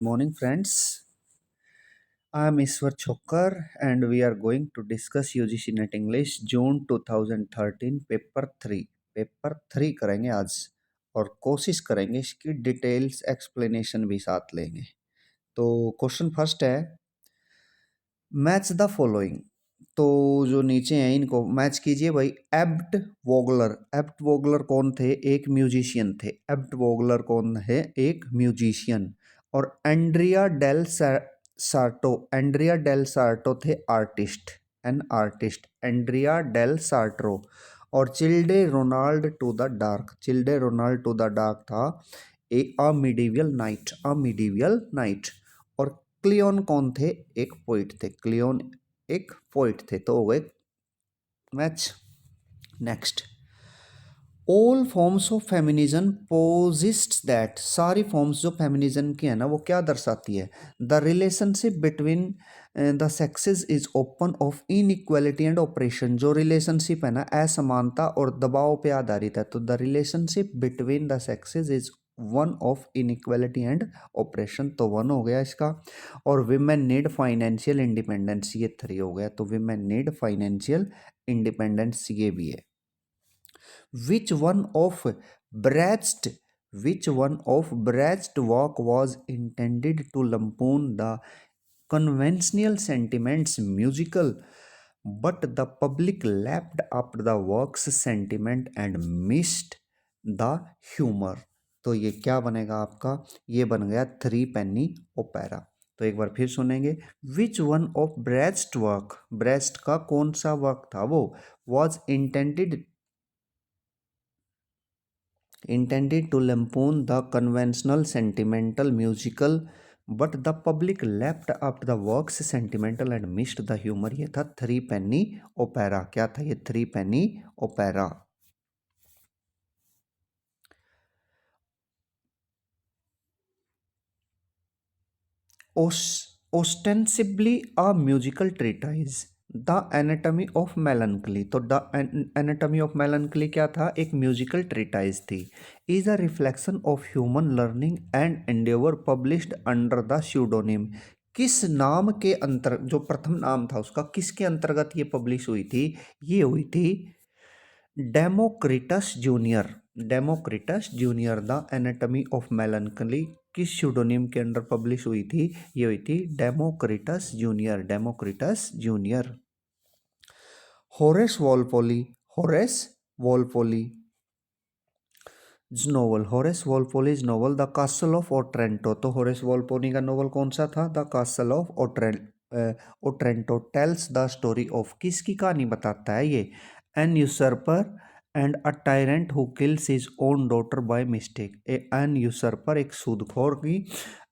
Morning, friends. I am Iswar Chokkar, and we are going to discuss UGC Net English June 2013 paper three करेंगे आज और कोशिश करेंगे इसकी डिटेल्स एक्सप्लेनेशन भी साथ लेंगे। तो क्वेश्चन फर्स्ट है, मैच द फॉलोइंग। तो जो नीचे हैं इनको मैच कीजिए भाई। एब्ट वोगलर कौन थे? एक म्यूजिशियन थे। एब्ट वोगलर कौन है? एक म्यूजिशियन। और एंड्रिया डेल सार्टो थे artist, an artist, Andrea del Sarto. और Childe Roland to the dark था अ मिडीवियल नाइट। और क्लियोन कौन थे? एक पोइट थे। क्लियोन एक पोइट थे। तो वो एक match. Next, all forms of feminism posit that. सारी फॉर्म्स जो फेमिनिज्म की है ना, वो क्या दर्शाती है? The relationship between the sexes is open of inequality and oppression. जो रिलेशनशिप है ना, असमानता और दबाव पे आधारित है। तो the relationship between the sexes is one of inequality and oppression. तो वन हो गया इसका। और विमेन नीड फाइनेंशियल इंडिपेंडेंस, ये थ्री हो गया। तो विमेन नीड फाइनेंशियल इंडिपेंडेंस, ये भी है। Which one of Brecht's which one of Brecht's work was intended to lampoon the conventional sentiments musical, but the public lapped up the work's sentiment and missed the humor? तो ये क्या बनेगा आपका? ये बन गया थ्री पेनी ओपेरा। तो एक बार फिर सुनेंगे। Which one of breast work, breast का कौन सा वर्क था वो? Was intended to lampoon the conventional sentimental musical, but the public lapped up the work's sentimental and missed the humor। ये था थ्री पेनी ओपेरा। क्या था ये? Three Penney opera. ostensibly a musical treatise, the anatomy of मेलनकली। तो the anatomy of मेलनकली क्या था? एक musical treatise थी। Is a reflection of human learning and Endeavour, published under the pseudonym. किस नाम के अंतर, जो प्रथम नाम था उसका, किसके अंतर्गत ये पब्लिश हुई थी? ये हुई थी Democritus Junior. Democritus junior the anatomy of मेलनकली किस स्यूडोनिम के अंडर पब्लिश हुई थी? ये हुई थी Democritus Junior. Democritus Junior. Horace Walpole, Horace Walpole novel, Horace Walpole's novel the Castle of Otranto. तो होरेस वॉलपोली का नोवेल कौन सा था? The Castle of Otranto tells the story of, किसकी कहानी बताता है ये? An usurper and a tyrant who kills his own daughter by mistake. An usurper एक सूदखोर की,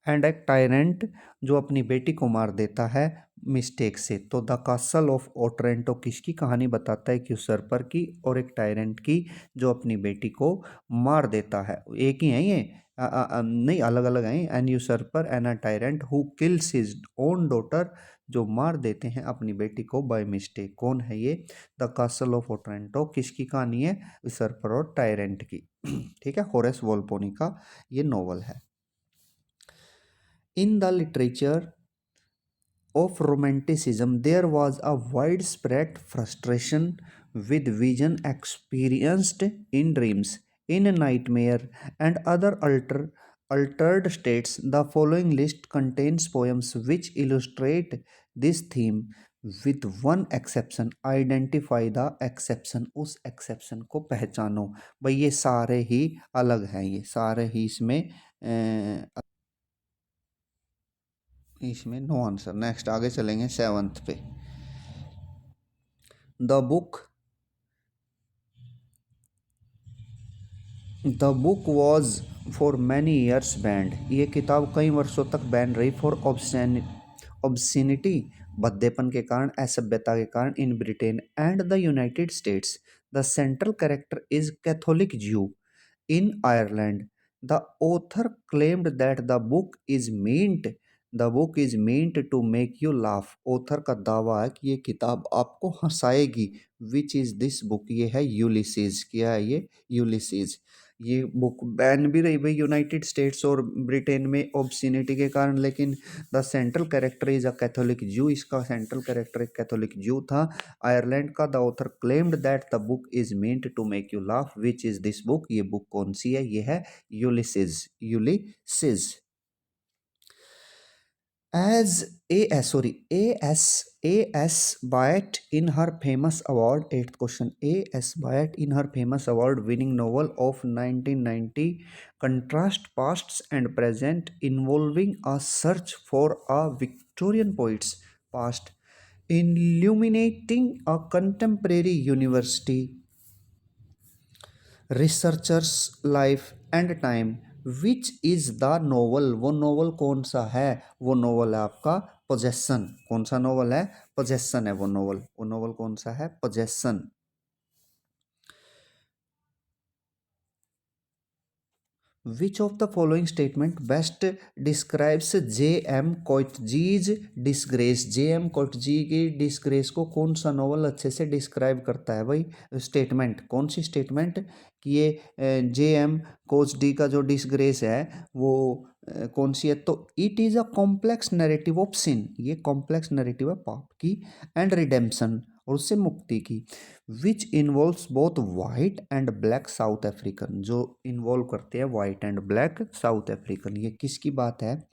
एंड एक टायरेंट जो अपनी बेटी को मार देता है मिस्टेक से। तो द कासल ऑफ ओट्रेंटो किसकी कहानी बताता है? एक यूसर्पर की और एक टायरेंट की, जो अपनी बेटी को मार देता है। एक ही है ये? नहीं, अलग अलग हैं। An usurper and a tyrant who kills his own daughter, जो मार देते हैं अपनी बेटी को बाय मिस्टेक। कौन है ये? द कासल ऑफ ओट्रेंटो किसकी कहानी है? यूसर्पर और टायरेंट की। ठीक है, होरेस वोल्पोनी का ये नोवेल है। In the literature of romanticism, there was a widespread frustration with vision experienced in dreams, in nightmare, and other altered states. The following list contains poems which illustrate this theme, with one exception। Identify the exception। उस exception को पहचानो। भाई ये सारे ही अलग हैं, ये सारे ही इसमें नो आंसर। नेक्स्ट आगे चलेंगे सेवंथ पे। The book the book was for many years band. ये किताब कई वर्षों तक बैन रही फॉर ऑब्सैनिटी, भद्देपन के कारण, असभ्यता के कारण, in Britain and the United States. The central character is Catholic Jew in Ireland. The author claimed that the book is meant to make you laugh. ऑथर का दावा है कि ये किताब आपको हंसाएगी। Which is this book? ये है यूलिसीज। क्या है ये? यूलिसीज। ये बुक बैन भी रही भाई यूनाइटेड स्टेट्स और ब्रिटेन में ऑब्ससीनिटी के कारण, लेकिन the central character is a Catholic ज्यू, इसका सेंट्रल कैरेक्टर एक कैथोलिक ज्यू था। आयरलैंड का the author claimed that the book is meant to make you laugh, which is this book, ये बुक कौन सी है, ये है Ulysses, Ulysses. As A.S. sorry, A.S. Byatt in her famous award, eighth question, A.S. Byatt in her famous award-winning novel of 1990 contrast pasts and present involving a search for a Victorian poet's past, illuminating a contemporary university researchers life and time, which is the novel, वो novel कौन सा है, वो novel है आपका possession. कौन सा novel है, पोजेसन है वो नोवल, वो नोवल कौन सा है, possession. Which of the following statement best describes J.M. Coetzee's disgrace? J.M. Coetzee की डिस्ग्रेस को कौन सा नॉवल अच्छे से डिस्क्राइब करता है भाई? स्टेटमेंट कौन सी स्टेटमेंट कि ये J.M. कोचडी का जो डिस्ग्रेस है वो कौन सी है? तो it is a complex narrative of sin, ये कॉम्प्लेक्स नैरेटिव है पाप की, एंड रिडेम्पशन, और उससे मुक्ति की, विच involves both white and black south African, जो इन्वॉल्व करते हैं white and black south African. ये किसकी बात है?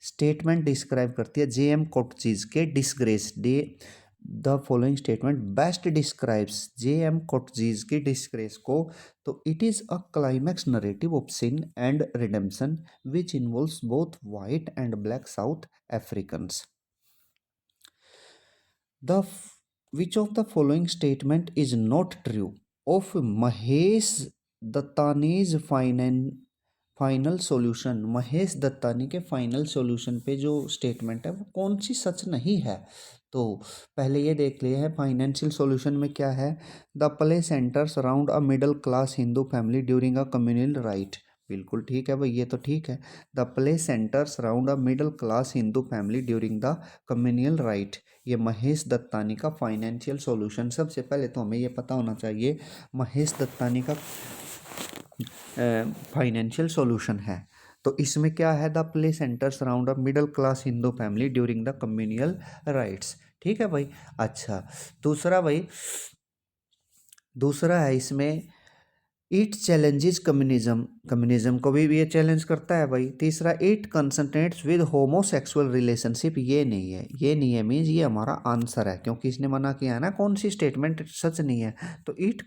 स्टेटमेंट डिस्क्राइब करती है J.M. कोटचीज के डिस्ग्रेस डे। The following statement best describes J.M. Coetzee की डिस्ग्रेस को, तो it is a climax narrative of sin and redemption which involves both white and black South Africans. The which of the following statement is not true of Mahesh Dattani's final solution? Mahesh Dattani के final solution पे जो statement है वो कौन सी सच नहीं है? तो पहले ये देख लिए हैं फाइनेंशियल सॉल्यूशन में क्या है, the play centres around a middle class Hindu family during a communal right, बिल्कुल ठीक है भाई, ये तो ठीक है। The play centres around a middle class Hindu family during the communal right, ये महेश दत्तानी का फाइनेंशियल सॉल्यूशन। सबसे पहले तो हमें ये पता होना चाहिए महेश दत्तानी का फाइनेंशियल सॉल्यूशन है। तो इसमें क्या है, the play centres around a middle class Hindu family during the communal riots, ठीक है भाई। अच्छा, दूसरा भाई, दूसरा है इसमें इट चैलेंजेस कम्युनिज्म, कम्युनिज्म को भी ये चैलेंज करता है भाई। तीसरा, इट कंसंट्रेट्स विद होमोसेक्सुअल रिलेशनशिप, ये नहीं है, ये नहीं है मीन्स ये हमारा आंसर है, क्योंकि इसने मना किया है ना, कौन सी स्टेटमेंट सच नहीं है। तो it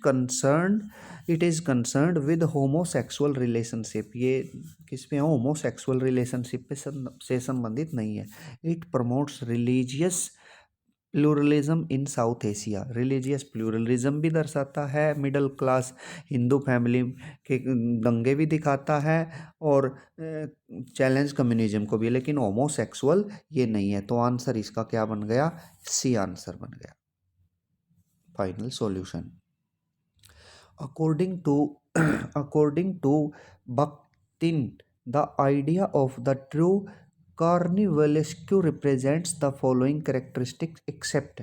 is concerned with homosexual relationship, ये किस पे है, होमोसेक्सुअल रिलेशनशिप पे से संबंधित नहीं है। It promotes religious pluralism in south Asia, religious pluralism भी दर्शाता है, मिडिल क्लास हिंदू फैमिली के दंगे भी दिखाता है, और चैलेंज कम्युनिज्म को भी, लेकिन होमोसेक्सुअल ये नहीं है। तो आंसर इसका क्या बन गया, सी आंसर बन गया final solution. According to according to Bakhtin, the idea of the true carnivalesque represents the following characteristics except.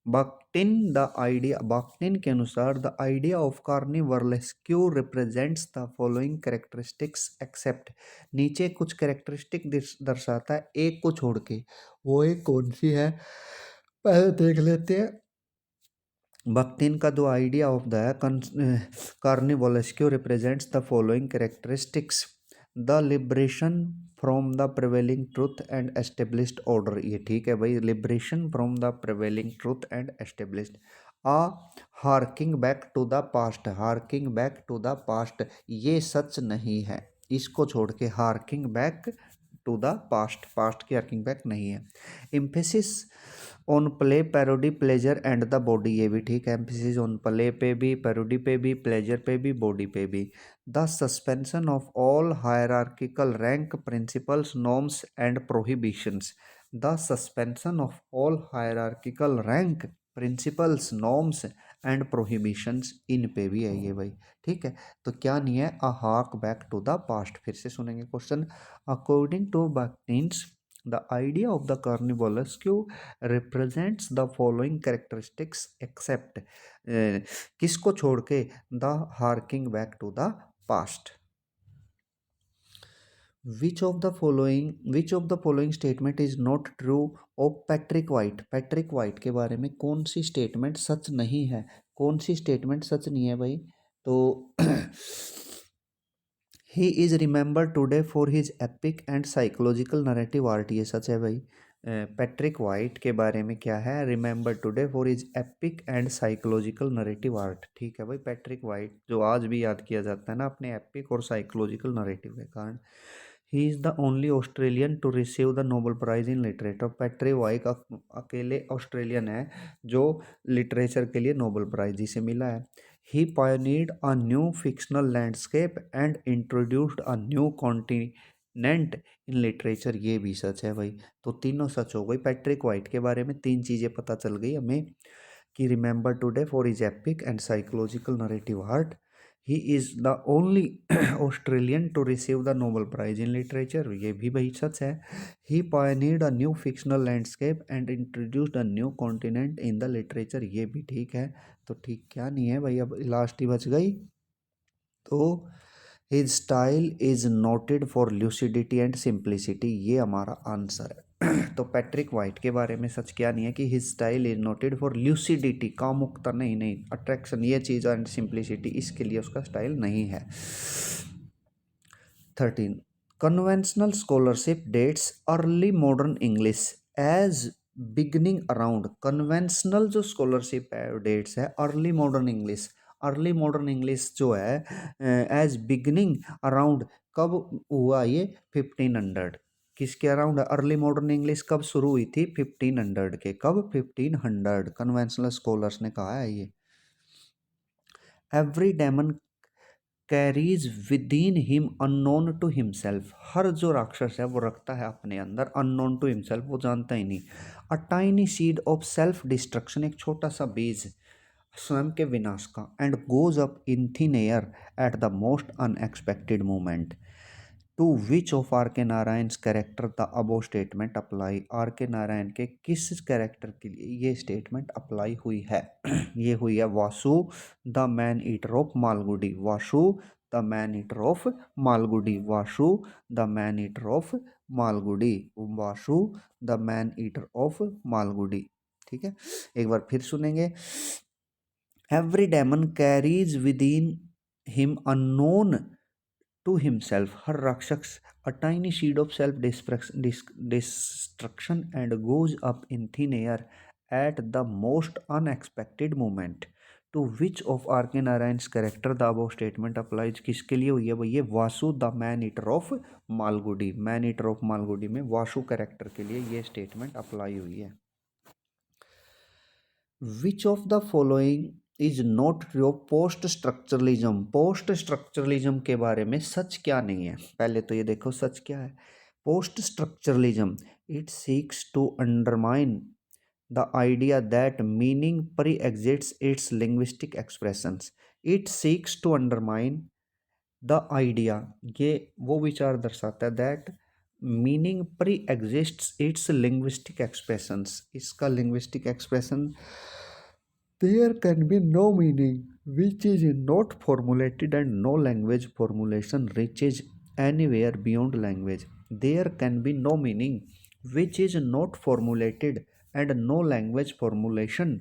Bakhtin के अनुसार the idea of carnivalesque represents the following characteristics except, नीचे कुछ कैरेक्टरिस्टिक दर्शाता है एक को छोड़ के, वो एक कौन सी है पहले देख लेते हैं। बख्तिन का दो idea of the carnivalesque represents the following characteristics, the liberation from the prevailing truth and established order, ये ठीक है भाई, liberation from the prevailing truth and established. A harking back to the past, harking back to the past ये सच नहीं है, इसको छोड़ के harking back to the past, past की हार्किंग बैक नहीं है। Emphasis on play, parody, pleasure and the body, ये भी ठीक है, एम्फेसिस ऑन प्ले पे भी, पैरोडी पे भी, प्लेजर पे भी, बॉडी पे भी। The suspension of all hierarchical rank, principles, norms and prohibitions, the suspension of all hierarchical rank, principles, norms and prohibitions, इन पे भी है ये भाई, ठीक है। तो क्या नहीं है, a hark back to the past, फिर से सुनेंगे question. According to Bakhtin's the idea of the carnivalesque represents the following characteristics except, किसको छोड़ के, the harking back to the past. Which of the following statement is not true of Patrick White. Patrick White के बारे में कौन सी statement सच नहीं है, कौन सी स्टेटमेंट सच नहीं है भाई? तो he is remember today for his epic and psychological narrative art, ये सच है भाई। पैट्रिक वाइट के बारे में क्या है, remember today for his epic and psychological narrative art, ठीक है भाई। पैट्रिक वाइट जो आज भी याद किया जाता है ना अपने एपिक और साइकोलॉजिकल नरेटिव के कारण। He is the only Australian to receive the Nobel prize in literature. Patrick White अकेले ऑस्ट्रेलियन है जो लिटरेचर के लिए नोबेल प्राइज जिसे मिला है। He pioneered a new fictional landscape and introduced a new continent in literature, ये भी सच है भाई। तो तीनों सच हो गई। पैट्रिक वाइट के बारे में तीन चीज़ें पता चल गई हमें कि remember today for his epic and psychological narrative art, he is the only Australian to receive the Nobel prize in literature, ये भी भाई सच है। He pioneered a new fictional landscape and introduced a new continent in the literature, ये भी ठीक है। तो ठीक क्या नहीं है भाई, अब लास्ट ही बच गई। तो his style is noted for lucidity and simplicity, ये हमारा आंसर है। तो पैट्रिक वाइट के बारे में सच क्या नहीं है कि his style is noted for lucidity, कामुकता नहीं, नहीं अट्रैक्शन ये चीज़, एंड सिंप्लिसिटी इसके लिए उसका स्टाइल नहीं है। 13 conventional scholarship dates early modern English age beginning around. Conventional जो स्कॉलरशिप है डेट्स है early modern English. Early modern English जो है एज बिगनिंग अराउंड, कब हुआ ये? 1500। किसके अराउंड है? अर्ली मॉडर्न इंग्लिश कब शुरू हुई थी? 1500 के। कब? 1500 कन्वेंशनल स्कॉलर्स ने कहा है ये। Every demon carries within him unknown to himself, हर जो राक्षस है वो रखता है अपने अंदर अननोन टू हिमसेल्फ, वो जानता ही नहीं। A tiny seed of self destruction, एक छोटा सा बीज स्वयं के विनाश का। And goes up in thin air at the most unexpected moment. To which of R K Narayan character the above statement apply, R K Narayan के किस कैरेक्टर के लिए ये स्टेटमेंट अप्लाई हुई है? ये हुई है Vasu the man eater of Malgudi. Vasu the man eater of Malgudi. Vasu the man eater of Malgudi. Vasu the man eater of Malgudi, ठीक है। एक बार फिर सुनेंगे। Every demon carries within him unknown to himself, हर राक्षस a tiny seed of self destruction and goes up in thin air at the most unexpected moment. To which of R K Narayan character the above statement applies, किसके लिए हुई है भाई? ये Vasu the man eater of Malgudi. Man eater of Malgudi में Vasu character के लिए ये स्टेटमेंट अप्लाई हुई है। Which of the following is not true of post structuralism. Post structuralism के बारे में सच क्या नहीं है? पहले तो ये देखो सच क्या है। Post structuralism, it seeks to undermine the idea that meaning pre exists its linguistic expressions. It seeks to undermine the idea, ये वो विचार दर्शाता है that meaning pre exists its linguistic expressions, इसका linguistic expression there can be no meaning which is not formulated and no language formulation reaches anywhere beyond language. There can be no meaning which is not formulated and no language formulation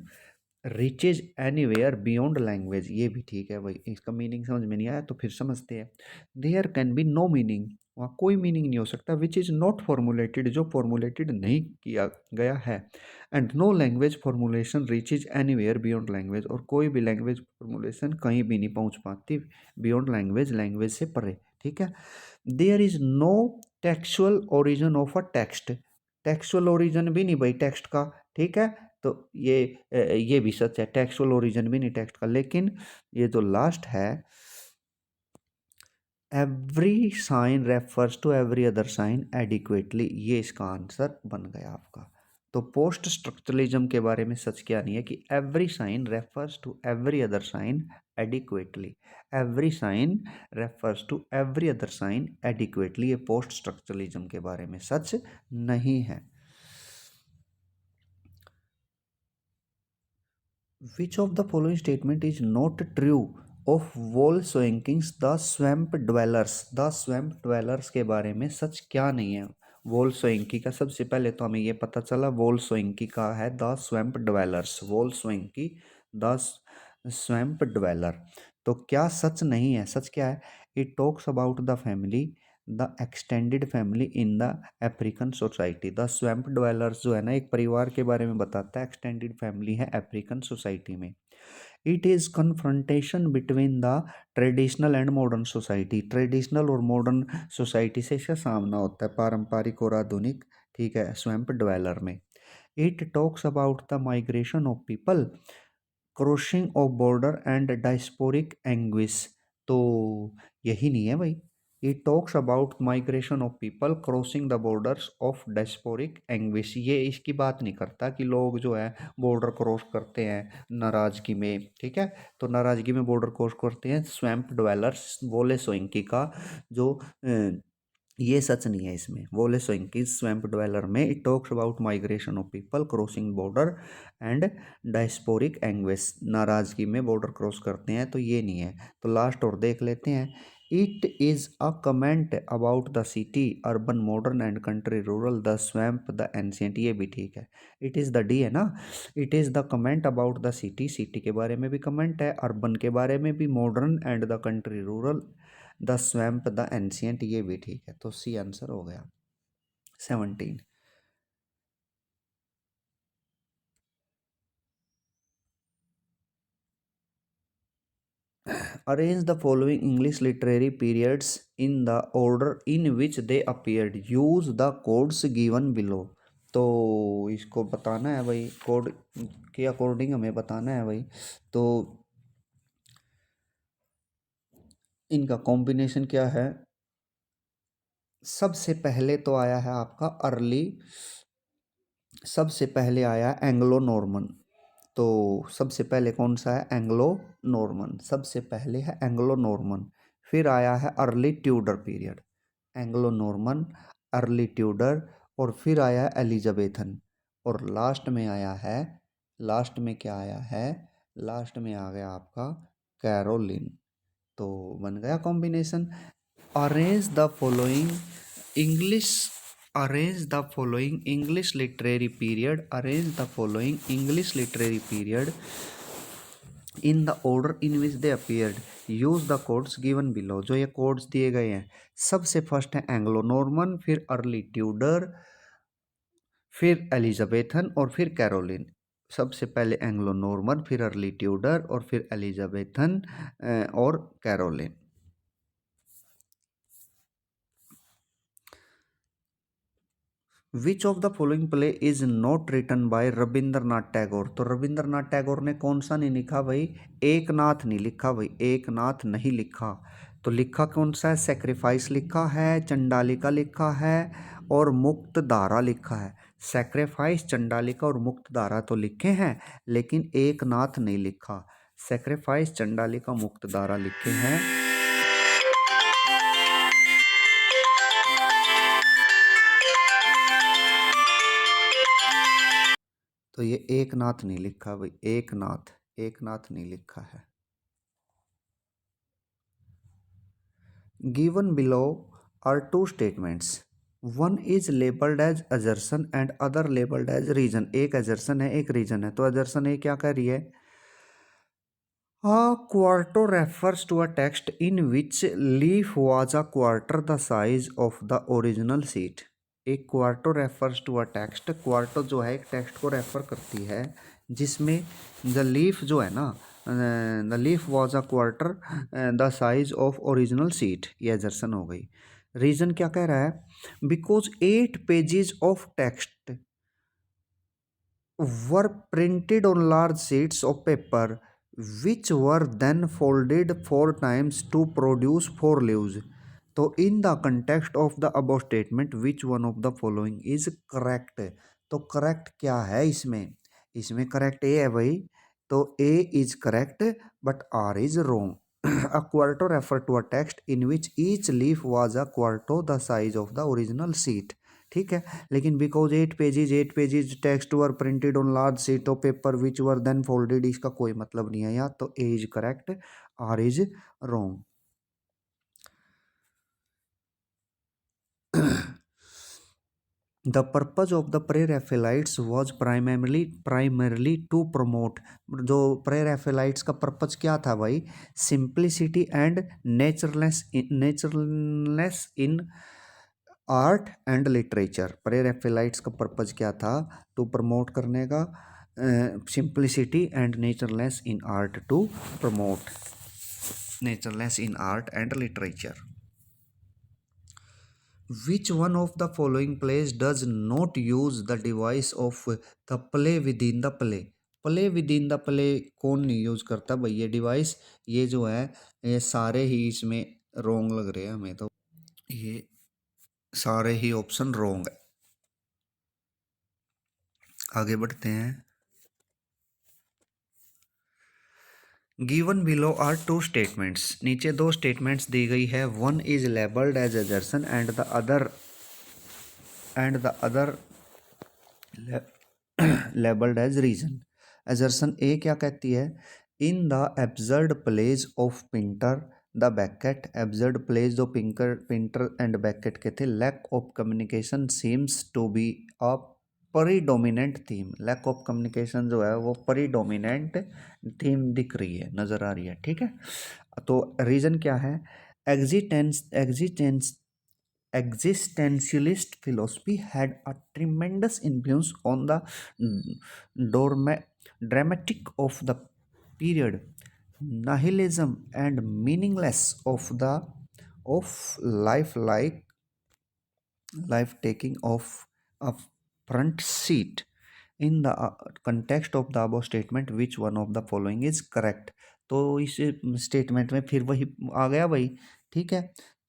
reaches anywhere beyond language, ये भी ठीक है भाई। इसका meaning समझ में नहीं आया तो फिर समझते हैं। There can be no meaning, वहाँ कोई मीनिंग नहीं हो सकता। विच इज़ नॉट फॉर्मुलेटेड, जो फॉर्मुलेटेड नहीं किया गया है। And no language formulation reaches anywhere beyond language, और कोई भी लैंग्वेज फॉर्मुलेशन कहीं भी नहीं पहुँच पाती बियॉन्ड लैंग्वेज, लैंग्वेज से परे, ठीक है। There is no textual origin of a text, textual origin भी नहीं भाई टेक्स्ट का, ठीक है। तो ये भी सच है, टेक्सुअल ओरिजिन भी नहीं टेक्स्ट का। लेकिन ये जो लास्ट है, every sign refers to every other sign adequately, ये इसका आंसर बन गया आपका। तो पोस्ट स्ट्रक्चरलिज्म के बारे में सच क्या नहीं है कि every sign refers to every other sign adequately, every sign refers to every other sign adequately, ये पोस्ट स्ट्रक्चरलिज्म के बारे में सच नहीं है। Which of the following statement is not true of Volkswagen's The Swamp Dwellers? The Swamp Dwellers के बारे में सच क्या नहीं है? वोल्सवांगी का सबसे पहले तो हमें ये पता चला वोल्सवांगी का है the swamp dwellers, Wole Soyinka the swamp dweller. तो क्या सच नहीं है? सच क्या है? It talks about the family, the extended family in the African society. The swamp dwellers जो है ना, एक परिवार के बारे में बताता है, एक्सटेंडेड फैमिली है अफ्रीकन सोसाइटी में। It is confrontation between the traditional and modern society, traditional और मॉडर्न सोसाइटी से इसका सामना होता है, पारंपरिक और आधुनिक, ठीक है, स्वैम्प ड्वेलर में। It talks about the migration of people, crossing of border and diasporic anguish. तो यही नहीं है भाई। It talks about migration of people crossing the borders of diasporic anguish, ये इसकी बात नहीं करता कि लोग जो है बॉर्डर क्रॉस करते हैं नाराजगी में, ठीक है, तो नाराजगी में बॉर्डर क्रॉस करते हैं स्वैम्प ड्वेलर्स, बोले सोइंकी का जो ये सच नहीं है इसमें। वोले सोइंकी स्वैम्प ड्वेलर में it talks about migration of people crossing border and diasporic एंग्वेज, नाराजगी में बॉर्डर क्रॉस करते हैं, तो ये नहीं है। तो लास्ट और देख लेते हैं। It is a comment about the city urban modern and country rural the swamp the ancient, ये भी ठीक है। इट इज़ द डी है ना। It is the comment about the city, city के बारे में भी कमेंट है, अर्बन के बारे में भी, modern and the country rural the swamp the ancient, ये भी ठीक है। तो सी आंसर हो गया 17। Arrange the following English literary periods in the order in which they appeared, use the codes given below. तो इसको बताना है भाई, कोड के अकॉर्डिंग हमें बताना है भाई। तो इनका कॉम्बिनेशन क्या है? सबसे पहले तो आया है आपका अर्ली, सबसे पहले आया एंग्लो नॉर्मन। तो सबसे पहले कौन सा है? एंग्लो नॉर्मन, सबसे पहले है एंग्लो नॉर्मन। फिर आया है early Tudor period, Anglo Norman, early Tudor, और फिर आया है एलिजाबेथन, और लास्ट में आया है, लास्ट में क्या आया है? लास्ट में आ गया आपका कैरोलिन। तो बन गया combination. Arrange the following English, arrange the following English literary period, arrange the following English literary period in the order in which they appeared, use the codes given below. जो ये codes दिए गए हैं, सबसे first है Anglo Norman, फिर early Tudor, फिर Elizabethan, और फिर कैरोलिन। सबसे पहले एंग्लो नॉर्मन, फिर अर्ली ट्यूडर, और फिर एलिजाबेथन और Caroline. Which of the following play is not written by Rabindranath Tagore? तो रविंद्रनाथ टैगोर ने कौन सा नहीं लिखा भाई? एक नाथ नहीं लिखा भाई, एक नाथ नहीं लिखा। तो लिखा कौन सा है? सेक्रीफाइस लिखा है, चंडालिका लिखा है, और मुक्त धारा लिखा है। सेक्रीफाइस, चंडालिका और मुक्त धारा तो लिखे हैं, लेकिन एक नाथ नहीं लिखा। सेक्रीफाइस, चंडालिका, मुक्त धारा लिखे हैं। तो ये एक नाथ नहीं लिखा भाई, एक नाथ, एक नाथ नहीं लिखा है। Given below are two statements, one is labelled as assertion and other labelled as reason. एक असर्शन है, एक रीजन है। तो असर्शन ये क्या कह रही है? A quarto refers to a text in which leaf was a quarter the size of the original sheet. एक quarto refers to a text, quarto जो है एक टेक्स्ट को रेफर करती है जिसमें द लीफ जो है ना, the leaf was a quarter the size of original seat, ये एजर्सन हो गई। रीजन क्या कह रहा है? Because 8 pages of text were printed on large sheets of paper which were then folded 4 times to produce 4 leaves. तो in the context of the above statement which one of the following is correct? तो correct क्या है इसमें? इसमें correct ये है भाई। तो A is correct but R is wrong. A quarto refer to a text in which each leaf was a quarto the size of the original sheet. ठीक है, लेकिन because 8 pages text were printed on large sheet of paper which were then folded, इसका कोई मतलब नहीं है यहाँ. तो A is correct, R is wrong. The purpose of the Pre-Raphaelites was primarily to promote. जो Pre-Raphaelites का पर्पज क्या था भाई? Simplicity and naturalness in art and literature. Pre-Raphaelites का पर्पज क्या था? टू प्रमोट करने का simplicity and naturalness in art, to promote naturalness in art and literature. Which one of the following plays does not use the device of the play within the play? Play with in the play कौन नहीं use करता भाई ये device? ये जो है ये सारे ही इसमें रोंग लग रहे हैं हमें, तो ये सारे ही ऑप्शन रोंग है. आगे बढ़ते हैं. Given below are two statements. नीचे दो स्टेटमेंट्स दी गई है. One is labelled as assertion and the other labelled as reason. Assertion A क्या कहती है? In the absurd plays of Pinter the Beckett. Absurd plays जो पिंटर एंड बैकेट के थे. Lack of communication seems to be a predominant theme. Lack of communication जो है वो परिडोमिनेंट theme दिख रही है, नजर आ रही है. ठीक है, तो रीजन क्या है? Existentialist philosophy had a tremendous influence on the dramatic of the period. Nihilism and meaningless of life taking of a front seat. In the context of the above statement, which one of the following is correct? तो इस statement में फिर वही आ गया भाई. ठीक है,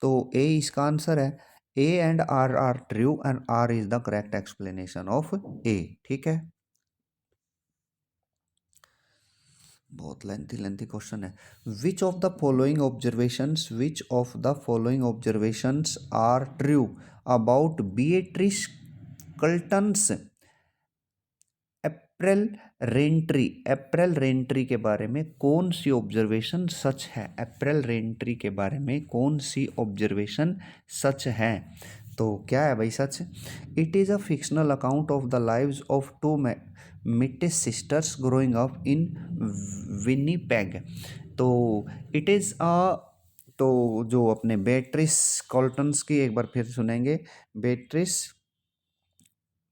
तो ए इसका आंसर है. A and R are true and R is the correct explanation of A. ठीक है, बहुत लेंथी क्वेश्चन है. Which of the following observations are true about Beatrice Culleton's April Raintree के बारे में कौन सी ऑब्जर्वेशन सच है? अप्रैल रेंट्री के बारे में कौन सी ऑब्जर्वेशन सच है? तो क्या है भाई सच? It is a fictional account of the lives of two Metis sisters growing up in Winnipeg. तो इट इज़ अ, तो जो अपने बेट्रिस कॉल्टन्स की एक बार फिर सुनेंगे.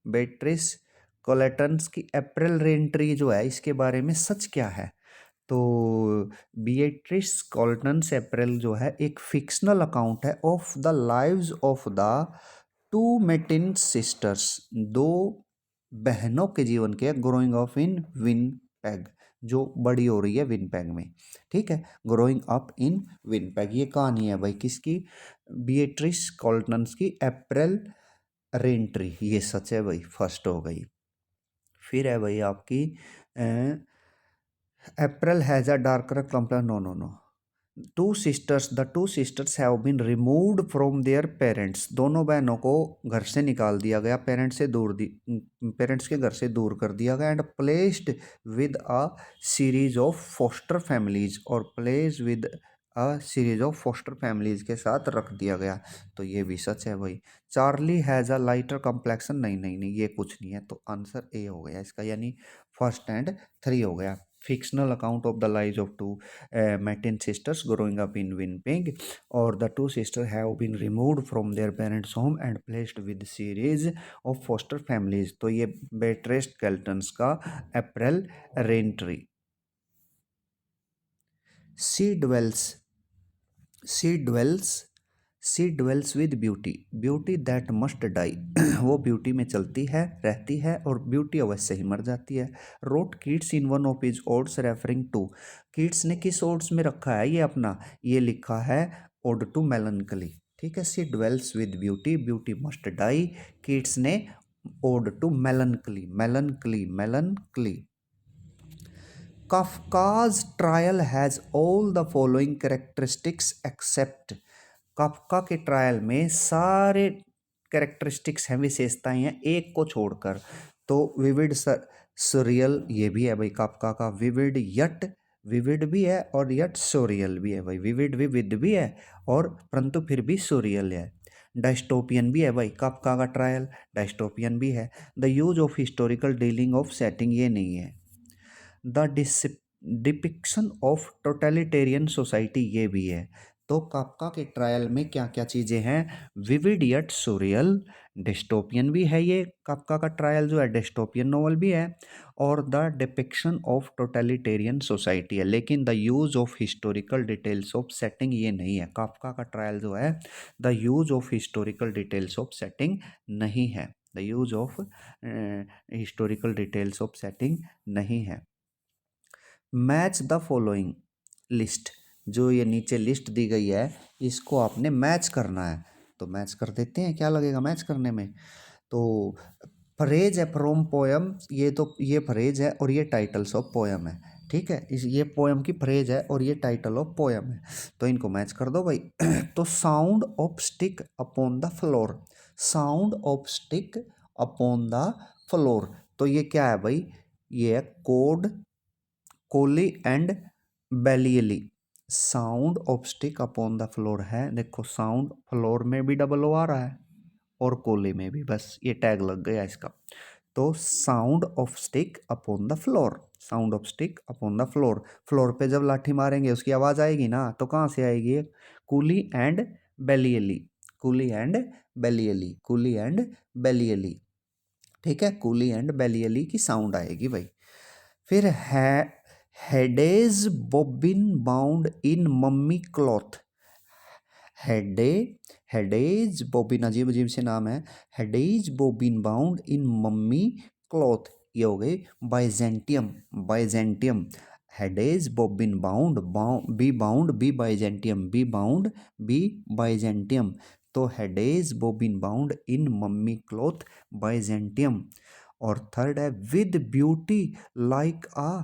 बेट्रिस कोलेटन्स की अप्रैल रेंट्री जो है इसके बारे में सच क्या है? तो बिएट्रिस कॉल्टन्स अप्रैल जो है एक फिक्शनल अकाउंट है of the lives of the two mate in sisters. दो बहनों के जीवन के ग्रोइंग अप इन विनपेग, जो बड़ी हो रही है विनपेग में. ठीक है, ग्रोइंग अप इन विनपेग ये कहानी है भाई किसकी? बिएट्रिस कॉल्टन्स की अप्रैल रेंट्री. ये सच है भाई, फर्स्ट हो गई. फिर है भाई आपकी April has a darker complexion. No. The two sisters have been removed from their parents. दोनों बहनों को घर से निकाल दिया गया, पेरेंट्स के घर से दूर कर दिया गया. And placed with a series of foster families, और place with a series of foster families के साथ रख दिया गया. तो ये भी सच है भाई. Charlie has a lighter complexion. नहीं, ये कुछ नहीं है. तो आंसर ए हो गया इसका, यानी फर्स्ट एंड 3 हो गया. fictional account of the lives of two Martin sisters growing up in Winnipeg, or the two sisters have been removed from their parents' home and placed with series of foster families. तो ये बेट्रेस्ट कैल्टन्स का अप्रैल रेंट्री. She dwells with beauty that must die. वो beauty में चलती है, रहती है, और ब्यूटी अवश्य ही मर जाती है. Wrote Keats in one of his odes referring to. Keats ने किस ओड्स में रखा है ये अपना? ये लिखा है ओड टू मेलनकली. ठीक है, she dwells with beauty must die. Keats ने ode to melancholy. Kafka's trial has all the following characteristics except, Kafka के ट्रायल में सारे कैरेक्टरिस्टिक्स हैं, विशेषताएं हैं, एक को छोड़कर। तो विविड सुरियल ये भी है भाई काफका का, विविड यट विविड भी है और यट सोरियल भी है भाई, विविड विविध भी है और परंतु फिर भी सोरियल है। डायस्टोपियन भी है भाई काफका का ट्रायल, डायस्टोपियन भी है। The use of historical dealing of setting ये नहीं है। The depiction of totalitarian society ये भी है। तो काफका के ट्रायल में क्या क्या चीज़ें हैं, विविड यट सुरियल, डिस्टोपियन भी है ये काफका का ट्रायल जो है, डिस्टोपियन नोवेल भी है, और the depiction of totalitarian society है। लेकिन the use of historical details of setting ये नहीं है, काफका का ट्रायल जो है the use of historical details of setting नहीं है, the use of historical details of setting नहीं है। मैच द फॉलोइंग लिस्ट, जो ये नीचे लिस्ट दी गई है इसको आपने मैच करना है। तो मैच कर देते हैं, क्या लगेगा मैच करने में। तो फ्रेज है फ्रॉम पोयम, ये तो ये फ्रेज है और ये टाइटल्स ऑफ पोयम है, ठीक है, इस ये पोयम की फ्रेज है और ये टाइटल ऑफ पोयम है, तो इनको मैच कर दो भाई। तो sound of stick upon the floor, sound of stick upon the floor, तो ये क्या है भाई, ये है कोड coolly and belially. Sound of stick upon the floor है, देखो साउंड फ्लोर में भी डबल ओ आ रहा है और कोली में भी, बस ये टैग लग गया इसका। तो sound of stick upon the floor, sound of stick upon the floor, floor पे जब लाठी मारेंगे उसकी आवाज़ आएगी ना, तो कहाँ से आएगी, coolly and belially, coolly and belially, coolly and belially, ठीक है, कूली एंड बेलियली की साउंड आएगी भाई। फिर है Hades bobbin bound in mummy cloth, Hades Hades bobbin, अजीब अजीब से नाम है, Hades bobbin bound in mummy cloth, ये हो गई Byzantium, Byzantium, Hades bobbin bound B bound B Byzantium, B bound B Byzantium, तो Hades bobbin bound in mummy cloth Byzantium. और थर्ड है with beauty like a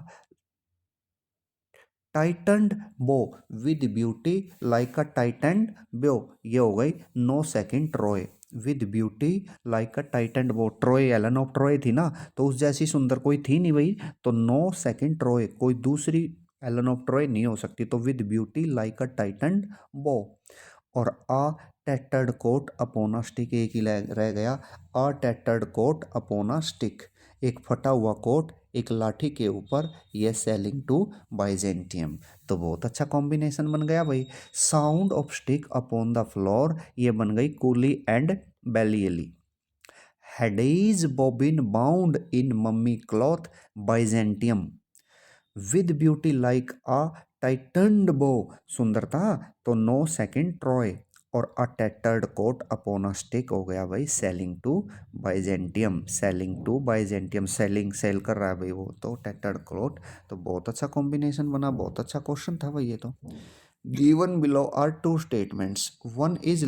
tightened bow, with beauty like a tightened bow, ये हो गई no second Troy, with beauty like a tightened बो, Troy Elon of Troy थी ना, तो उस जैसी सुंदर कोई थी नहीं भाई, तो नो सेकेंड ट्रोय, कोई दूसरी एलन ऑफ ट्रोय नहीं हो सकती, तो with beauty like a tightened bow. और a tattered coat upon a stick, एक ही रह गया, a tattered coat upon a stick, एक फटा हुआ कोट एक लाठी के ऊपर, ये सेलिंग टू बाइजेंटियम, तो बहुत अच्छा कॉम्बिनेशन बन गया भाई। Sound of stick upon the floor, ये बन गई coolly and belially. Hades bobbin bound in mummy cloth Byzantium, with beauty like a tightened bow, सुंदरता तो नो सेकेंड ट्रॉय, और a tattered coat upon a stick हो गया भाई sailing to Byzantium, sailing to Byzantium, sailing sail कर रहा है भाई वो, तो टैटर्ड कोट, तो बहुत अच्छा कॉम्बिनेशन बना, बहुत अच्छा क्वेश्चन था भाई ये तो। Given below are two statements, one is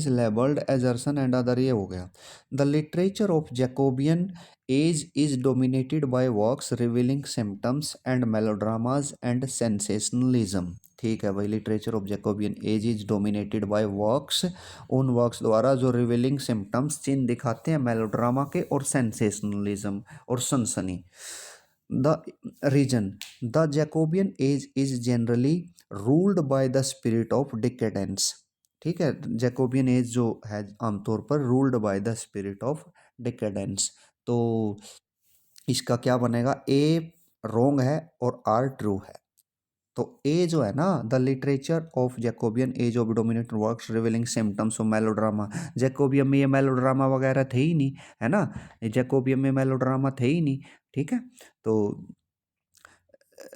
labelled assertion and other, ये हो गया। The literature of Jacobean age is dominated by works revealing symptoms and melodramas and sensationalism, ठीक है भाई, literature of Jacobean age is dominated by works, उन works द्वारा जो revealing symptoms चिन्ह दिखाते हैं मेलोड्रामा के और सेंसेशनलिज्म और सनसनी। The reason, the Jacobean age is generally ruled by the spirit of decadence, ठीक है, जैकोबियन एज जो है आमतौर पर ruled by the spirit of decadence, तो इसका क्या बनेगा, ए रोंग है और आर ट्रू है। तो ए जो है ना, the literature of Jacobean age of dominate works revealing symptoms of melodrama, Jacobean में ये मेलोड्रामा वगैरह थे ही नहीं, है ना, जैकोबियन में मेलोड्रामा थे ही नहीं, ठीक है, तो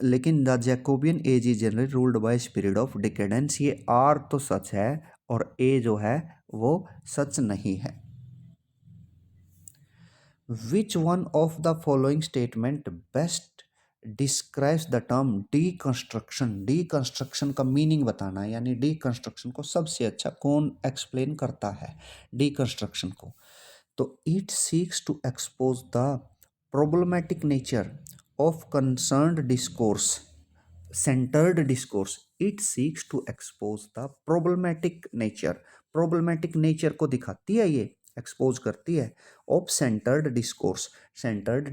लेकिन the Jacobean age is generally ruled by spirit of decadence, ये आर तो सच है और ए जो है वो सच नहीं है। Which one of the following statement best describes the term deconstruction, deconstruction का मीनिंग बताना है, यानी डीकंस्ट्रक्शन को सबसे अच्छा कौन एक्सप्लेन करता है डीकंस्ट्रक्शन को। तो it seeks to expose the problematic nature of concerned discourse, centered discourse, it seeks to expose the problematic nature को दिखाती है, ये एक्सपोज करती है, ऑफ सेंटर्ड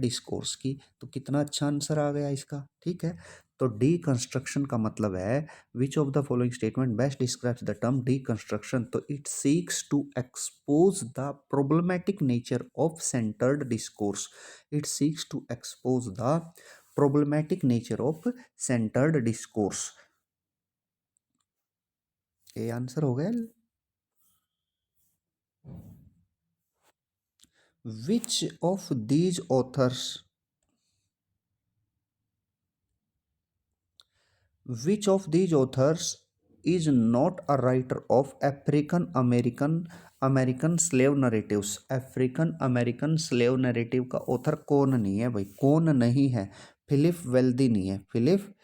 डिस्कोर्स की। तो कितना अच्छा आंसर आ गया इसका, ठीक है। तो डीकंस्ट्रक्शन का मतलब है which of the following statement best describes the term deconstruction. तो it seeks to expose the problematic nature of centred discourse, it seeks to expose the problematic nature of centred discourse. ये answer हो गया। Which of these authors Which of these authors is not a writer of American slave narratives? African American slave narrative का author कौन नहीं है भाई, कौन नहीं है? फिलिप वेल्दी नहीं है, फिलिप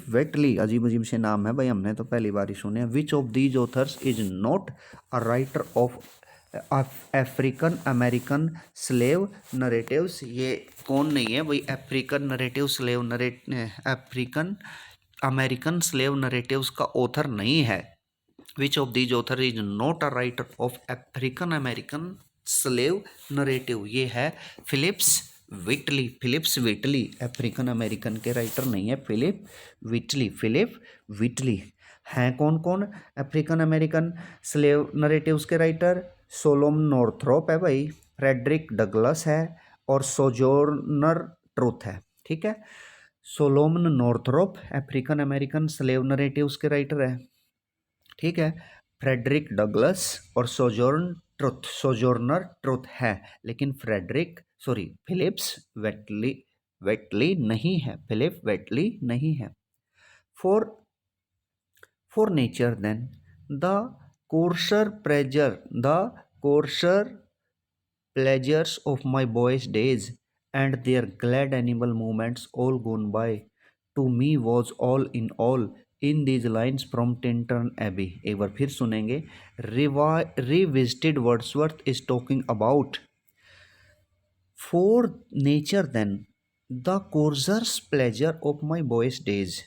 वेटली अजीब अजीब से नाम है भाई, हमने तो पहली बार ही सुने हैं। विच of these authors is not a writer of African American slave narratives, ये कौन नहीं है भाई? अफ्रीकन अमेरिकन स्लेव नरेटिव्स का ऑथर नहीं है। Which of these author is not a writer of African American slave narrative, ये है फिलिप्स विटली अफ्रीकन अमेरिकन के राइटर नहीं है, फिलिप विटली हैं। कौन कौन अफ्रीकन अमेरिकन स्लेव नरेटिव्स के राइटर? सोलोम नॉर्थरोप है भाई, फ्रेडरिक डगलस है और सोजोर्नर ट्रुथ है, ठीक है। Solomon Northrop African American slave narratives के राइटर है, ठीक है। फ्रेडरिक डगलस और सोजोर्नर ट्रुथ है, लेकिन फिलिप्स वेटली नहीं है, फिलिप वेटली नहीं है। For nature than the coarser pleasures of my boy's days and their glad animal movements all gone by, to me was all in these lines from Tintern Abbey। एक बार फिर सुनेंगे। Revisited Wordsworth is talking about for nature then the coarser pleasure of my boy's days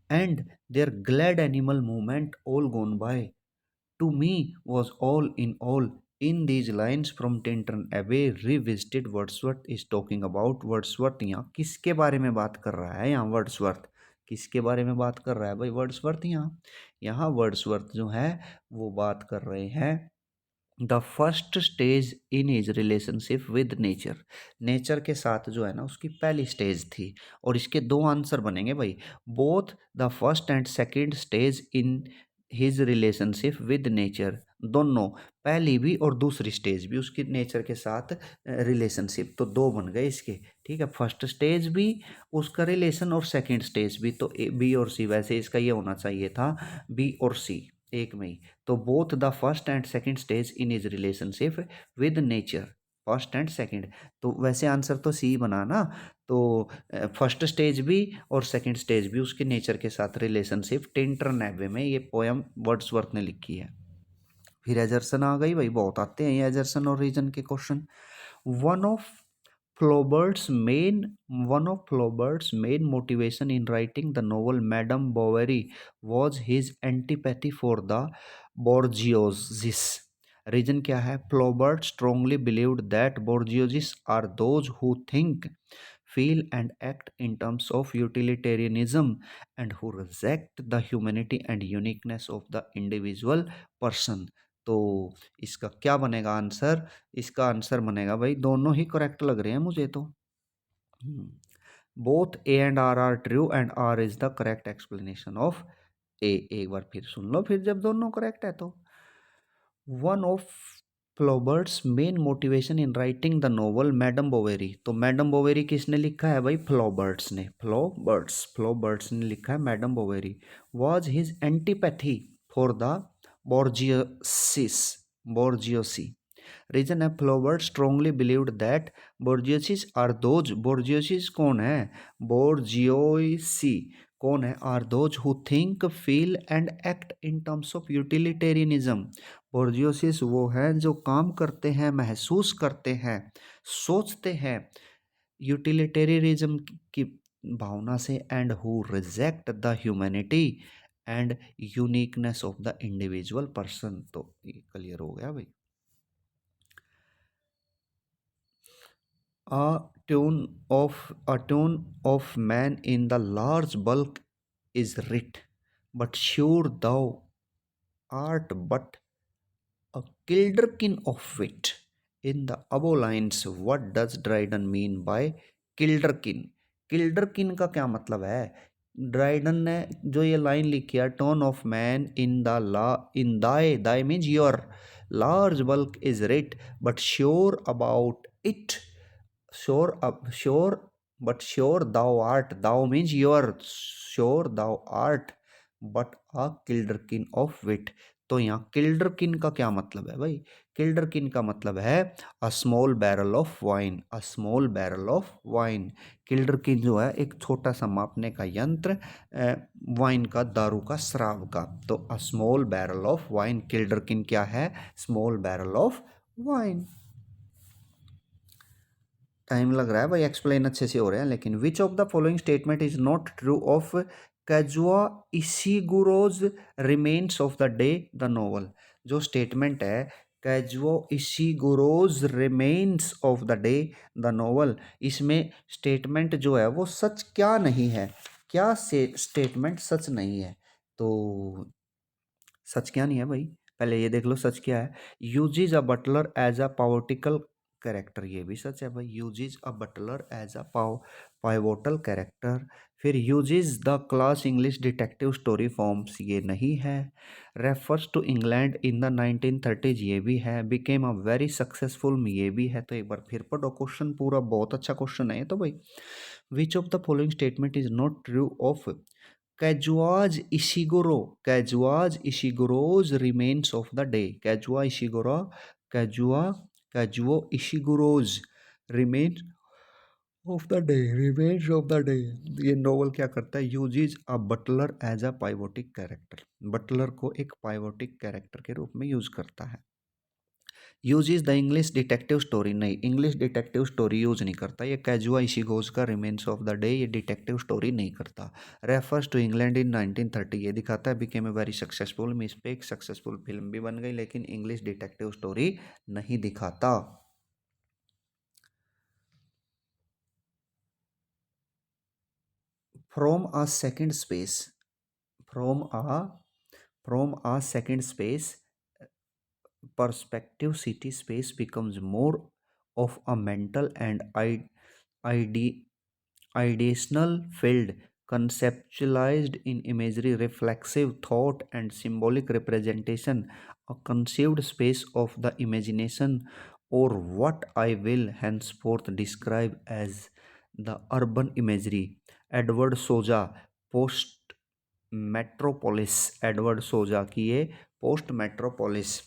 and their glad animal movement all gone by, to me was all in these lines from Tintern Abbey। Revisited Wordsworth is talking about। Wordsworth यहाँ किसके बारे में बात कर रहा है? यहाँ Wordsworth किसके बारे में बात कर रहा है भाई? वर्ड्सवर्थ यहाँ वर्ड्सवर्थ जो है वो बात कर रहे हैं the first stage in his relationship with nature. Nature के साथ जो है ना उसकी पहली स्टेज थी, और इसके दो आंसर बनेंगे भाई, both the first and second stage in his relationship with nature, दोनों पहली भी और दूसरी स्टेज भी उसकी नेचर के साथ रिलेशनशिप, तो दो बन गए इसके, ठीक है। फर्स्ट स्टेज भी उसका रिलेशन और सेकंड स्टेज भी, तो बी और सी, वैसे इसका ये होना चाहिए था बी और सी एक में ही। तो both the first and second stage in his relationship with nature, first and second, तो वैसे आंसर तो सी बना ना। तो फर्स्ट स्टेज भी और सेकंड स्टेज भी उसके नेचर के साथ रिलेशनशिप टिंटन एबे में ये पोयम वर्ड्सवर्थ ने लिखी है। फिर एजर्सन आ गई भाई, बहुत आते हैं ये एजर्सन और रीजन के question. One of Flaubert's main motivation in writing the novel Madame Bovary was his antipathy for the bourgeoisie। Reason क्या है? Flaubert strongly believed that bourgeoisie are those who think, feel and act in terms of utilitarianism and who reject the humanity and uniqueness of the individual person। तो इसका क्या बनेगा answer? इसका answer बनेगा भाई, दोनों ही करेक्ट लग रहे हैं मुझे तो। Both A and R true and R is the correct explanation of A. एक बार फिर सुन लो, फिर जब दोनों करेक्ट है तो। One of Flaubert's main motivation in writing the novel Madame Bovary, तो मैडम बोवेरी किसने लिखा है भाई? फ्लॉबर्ट्स ने, फ्लॉबर्ट्स ने लिखा है Madame Bovary. Was his antipathy for the bourgeoisie. Reason है Flaubert strongly believed that bourgeoisies are those, bourgeoisies कौन है? बोर्जियोसी कौन है? Are those who think feel and act in terms of utilitarianism. Bourgeoisies वो हैं जो काम करते हैं, महसूस करते हैं, सोचते हैं यूटिलिटेरियनिज्म की भावना से, and who reject the humanity and uniqueness of the individual person. तो ये क्लियर हो गया भाई। A tune of man in the large bulk is writ, but sure thou art but a kilderkin of wit. In the above lines, what does Dryden mean by kilderkin? kilderkin का क्या मतलब है? Dryden ने जो ये line लिखी है, tone of man in the law in thy, thy means your large bulk is writ but sure about it, sure but sure thou art, thou means you are sure thou art but a kilderkin of wit। तो यहाँ किल्डरकिन का क्या मतलब है भाई? किल्डरकिन का मतलब है a small barrel of wine, a small barrel of wine. Kilderkin जो है एक छोटा सा मापने का यंत्र, वाइन का, दारू का, शराब का। तो a small barrel of wine, kilderkin क्या है? Small barrel of wine. Time लग रहा है भाई, एक्सप्लेन अच्छे से हो रहे हैं लेकिन। Which of the following statement is not true of Kazuo Ishiguro's Remains of the Day the novel. जो स्टेटमेंट है Kazuo Ishiguro's Remains of the Day the novel, इसमें स्टेटमेंट जो है वो सच क्या नहीं है? क्या से स्टेटमेंट सच नहीं है? तो सच क्या नहीं है भाई? पहले ये देख लो सच क्या है। Uses a butler as a pivotal character, ये भी सच है भाई। Uses a butler as a pivotal character. फिर uses the class English detective story forms, ये नहीं है। Refers to England in the 1930s, ये भी है। बिकेम अ वेरी सक्सेसफुल, ये भी है। तो एक बार फिर पढ़ो क्वेश्चन पूरा, बहुत अच्छा क्वेश्चन है ये तो भाई। Which of the following statement is not true of Kazuo's Ishiguro, Kazuo's Ishiguro's Remains of the Day, Kazuo Ishiguro, Kazuo Kazuo Ishiguro's Remains of the Day, Remains of the Day. ये novel क्या करता है? Uses a butler as a pivotal character, butler को एक पाइवोटिक character के रूप में use करता है। Use is the English detective story, नहीं, इंग्लिश डिटेक्टिव स्टोरी यूज नहीं करता ये। कैजुआ इशिगोज का रिमेन्स ऑफ द डे ये डिटेक्टिव स्टोरी नहीं करता। रेफर्स टू इंग्लैंड इन 1930, ये दिखाता है became a very successful, miss पे एक सक्सेसफुल फिल्म भी बन गई, लेकिन इंग्लिश डिटेक्टिव स्टोरी नहीं दिखाता। From a second space, from a from a second space perspective, city space becomes more of a mental and ide- ideational field, conceptualized in imagery, reflexive thought, and symbolic representation, a conceived space of the imagination, or what I will henceforth describe as the urban imagery. Edward Soja, post metropolis, Edward Soja की ये Postmetropolis.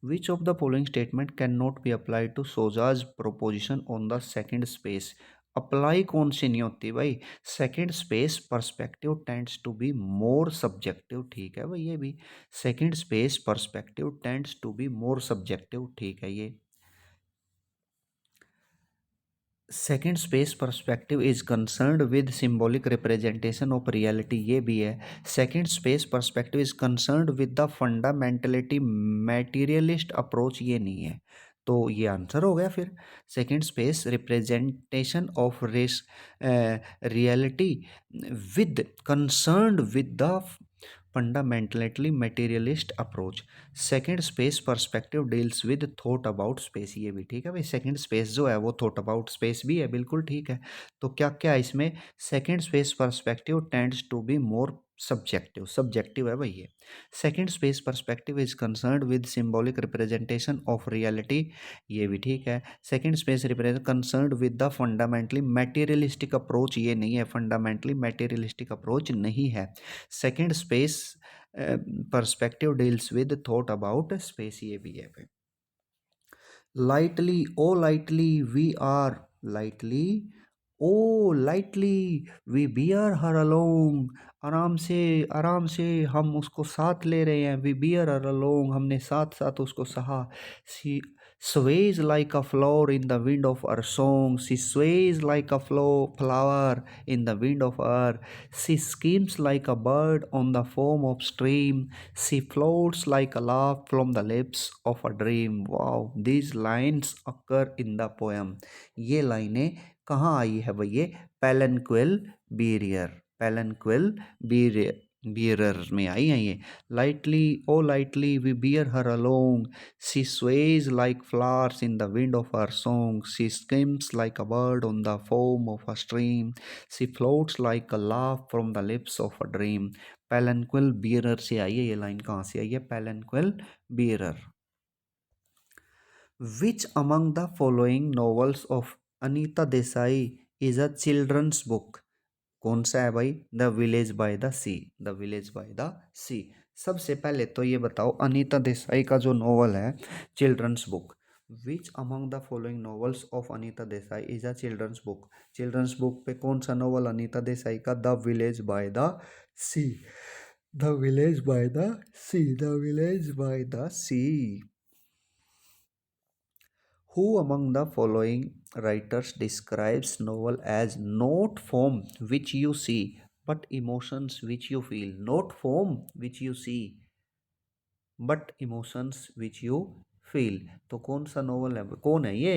Which of the following statement can not be apply to Soja's proposition on the second space? Apply कौन सी नहीं होती भाई? Second space perspective tends to be more subjective, ठीक है भाई ये भी। Second space perspective tends to be more subjective, ठीक है ये। Second space perspective is concerned with symbolic representation of reality, ये भी है। Second space perspective is concerned with the fundamentality materialist approach, ये नहीं है। तो ये आंसर हो गया फिर। Second space representation of race reality with concerned with the fundamentally materialist approach. Second space perspective deals with thought about space, ये भी ठीक है भाई। सेकंड स्पेस जो है वो थॉट अबाउट स्पेस भी है, बिल्कुल ठीक है। तो क्या क्या है इसमें? Second space perspective tends to be more subjective, subjective है भाई ये। Second space perspective is concerned with symbolic representation of reality, ये भी ठीक है। Second space represent concerned with the fundamentally materialistic approach, ये नहीं है, फंडामेंटली मटेरियलिस्टिक अप्रोच नहीं है। Second space perspective deals with thought about space, ये भी है फिर। Lightly O lightly we are, lightly O lightly we bear her along, आराम से हम उसको साथ ले रहे हैं। वी बियर हर अलोंग, हमने साथ साथ उसको सहा। सी sways like a flower in the wind of her song, she sways like a flower in the wind of her, she skims like a bird on the foam of stream, she floats like a laugh from the lips of a dream. Wow, these lines occur in the poem. ये लाइनें कहाँ आई है भैया? पेलनक्विल बीरियर, पेलनक्विल बीरियर bearer में आई हैं ये। Lightly O lightly we bear her along, she sways like flowers in the wind of her song, she skims like a bird on the foam of a stream, she floats like a laugh from the lips of a dream. Palanquin bearer से आई है ये line. कहाँ से आई है? Palanquin bearer. Which among the following novels of Anita Desai is a children's book? कौन सा है भाई? The village by the sea, the village by the sea. सबसे पहले तो ये बताओ, अनीता देसाई का जो नॉवल है children's book, which among the following novels of Anita Desai is a children's book? Children's book पे कौन सा नॉवल अनीता देसाई का? The village by the sea, the village by the sea, the village by the sea. Who among the following writers describes novel as not form which you see, but emotions which you feel? Not form which you see, but emotions which you feel. तो कौन सा novel है? कौन है ये?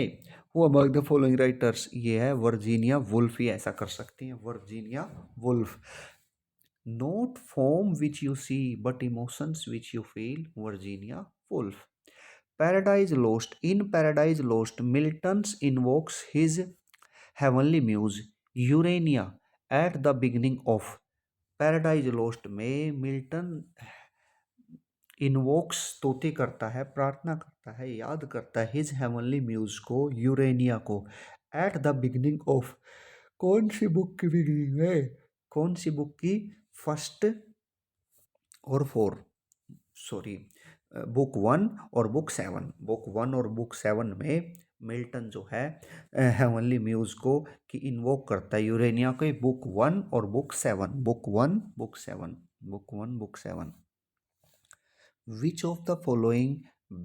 Who among the following writers? ये है Virginia Woolf ही ऐसा कर सकती हैं, Virginia Woolf. Not form which you see, but emotions which you feel, Virginia Woolf. Paradise Lost. In Paradise Lost, Milton invokes his heavenly muse, Urania, at the beginning of Paradise Lost में Milton invokes स्तुति करता है, प्रार्थना करता है, याद करता है हिज हेवनली म्यूज को, यूरेनिया को, एट द बिगिनिंग ऑफ। कौन सी बुक की बिगिनिंग है? कौन सी बुक की? फर्स्ट और फोर, सॉरी, बुक वन और बुक सेवन, बुक वन और बुक सेवन में मिल्टन जो है हेवनली म्यूज को कि इन्वोक करता है यूरेनिया को, बुक वन और book seven, book one book seven, book one book seven. Which of the following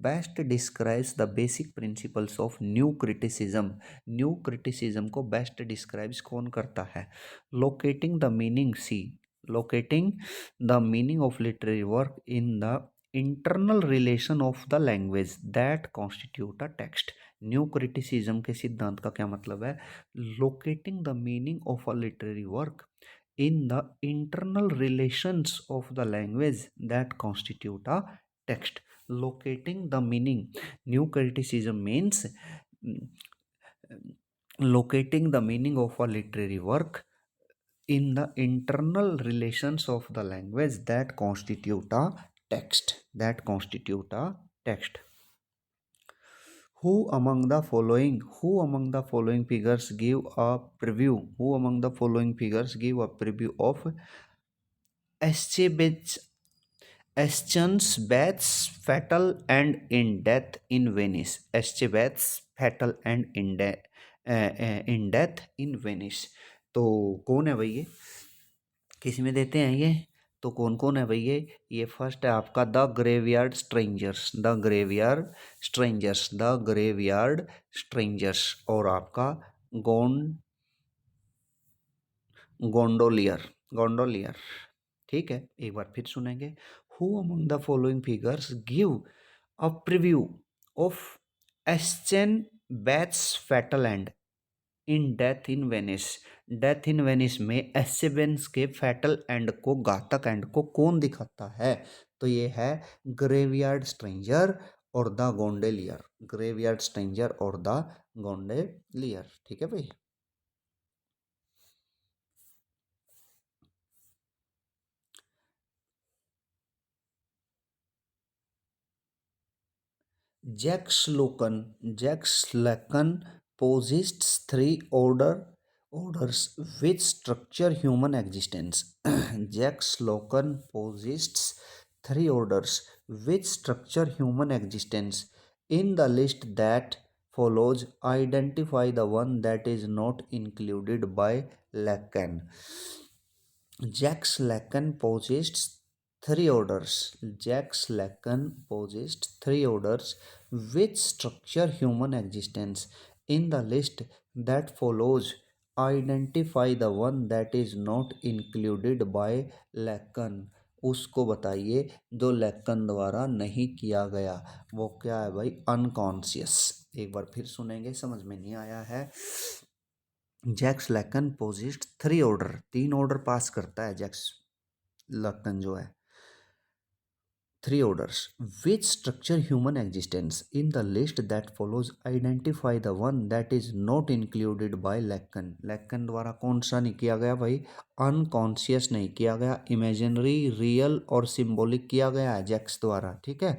best describes the basic principles of new criticism? New criticism को best describes कौन करता है? Locating the meaning, C, locating the meaning of literary work in the internal relation of the language that constitute a text. New criticism के सिद्धांत का क्या मतलब है? Locating the meaning of a literary work in the internal relations of the language that constitute a text. Locating the meaning. New criticism means locating the meaning of a literary work in the internal relations of the language that constitute a text, that constitute a text. Who among the following figures give a preview? Who among the following figures give a preview of Eschenbach, Eschenbach's Fatal and in Death in Venice? Eschenbach's Fatal and in Death in Venice. तो कौन है भाई ये? किस में देते हैं ये? तो कौन कौन है भाई ये फर्स्ट है आपका the graveyard strangers, the graveyard strangers, the graveyard strangers, और आपका गोंडोलियर, गोंडोलियर। ठीक है, एक बार फिर सुनेंगे। Who among the following figures give a preview of Aschenbach's fatal end in death in Venice? Death in Venice में एस्चेबेंस के फैटल एंड को, घातक एंड को कौन दिखाता है? तो ये है ग्रेवयार्ड स्ट्रेंजर और द गोंडेलियर, ग्रेवयार्ड स्ट्रेंजर और द गोंडेलियर। ठीक है भाई। Jacques Lacan posits three orders which structure human existence. Jacques Lacan posits three orders which structure human existence in the list that follows identify the one that is not included by Lacan. Jacques Lacan possessed three orders. Jacques Lacan possessed three orders which structure human existence. In the list that follows, identify the one that is not included by Lacan. उसको बताइए जो लैकन द्वारा नहीं किया गया। वो क्या है भाई? अनकॉन्शियस। एक बार फिर सुनेंगे, समझ में नहीं आया है। जैक्स लैकन पोजिस्ट थ्री ऑर्डर, तीन ऑर्डर पास करता है जैक्स लैकन जो है। Three orders which structure human existence. In the list that follows, identify the one that is not included by Lacan. Lacan द्वारा कौन सा नहीं किया गया भाई? अनकॉन्शियस नहीं किया गया, इमेजिनरी, रियल और सिंबॉलिक किया गया है जैक्स द्वारा। ठीक है,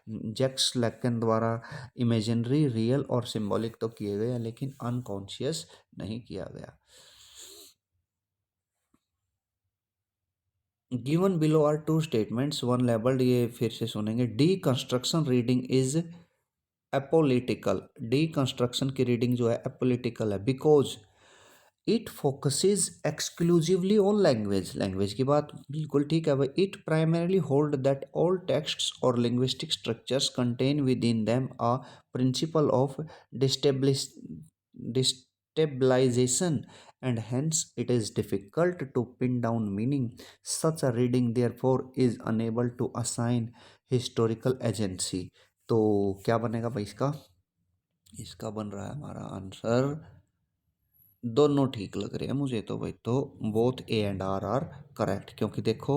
जैक्स लैकन द्वारा इमेजिनरी, रियल और सिंबॉलिक तो किए गए हैं, लेकिन अनकॉन्शियस नहीं किया गया। Given below are two statements, one labelled, ये फिर से सुनेंगे। Deconstruction reading is apolitical. Deconstruction की रीडिंग जो है एपोलिटिकल है because it focuses exclusively on language. Language की बात बिल्कुल ठीक है भाई। It primarily hold that all texts और linguistic structures contain within them a principle of destabilization, and hence it is difficult to pin down meaning. Such a reading therefore is unable to assign historical agency. तो क्या बनेगा भाई इसका? इसका बन रहा है हमारा आंसर, दोनों ठीक लग रहे हैं मुझे तो भाई, तो both A and R correct. क्योंकि देखो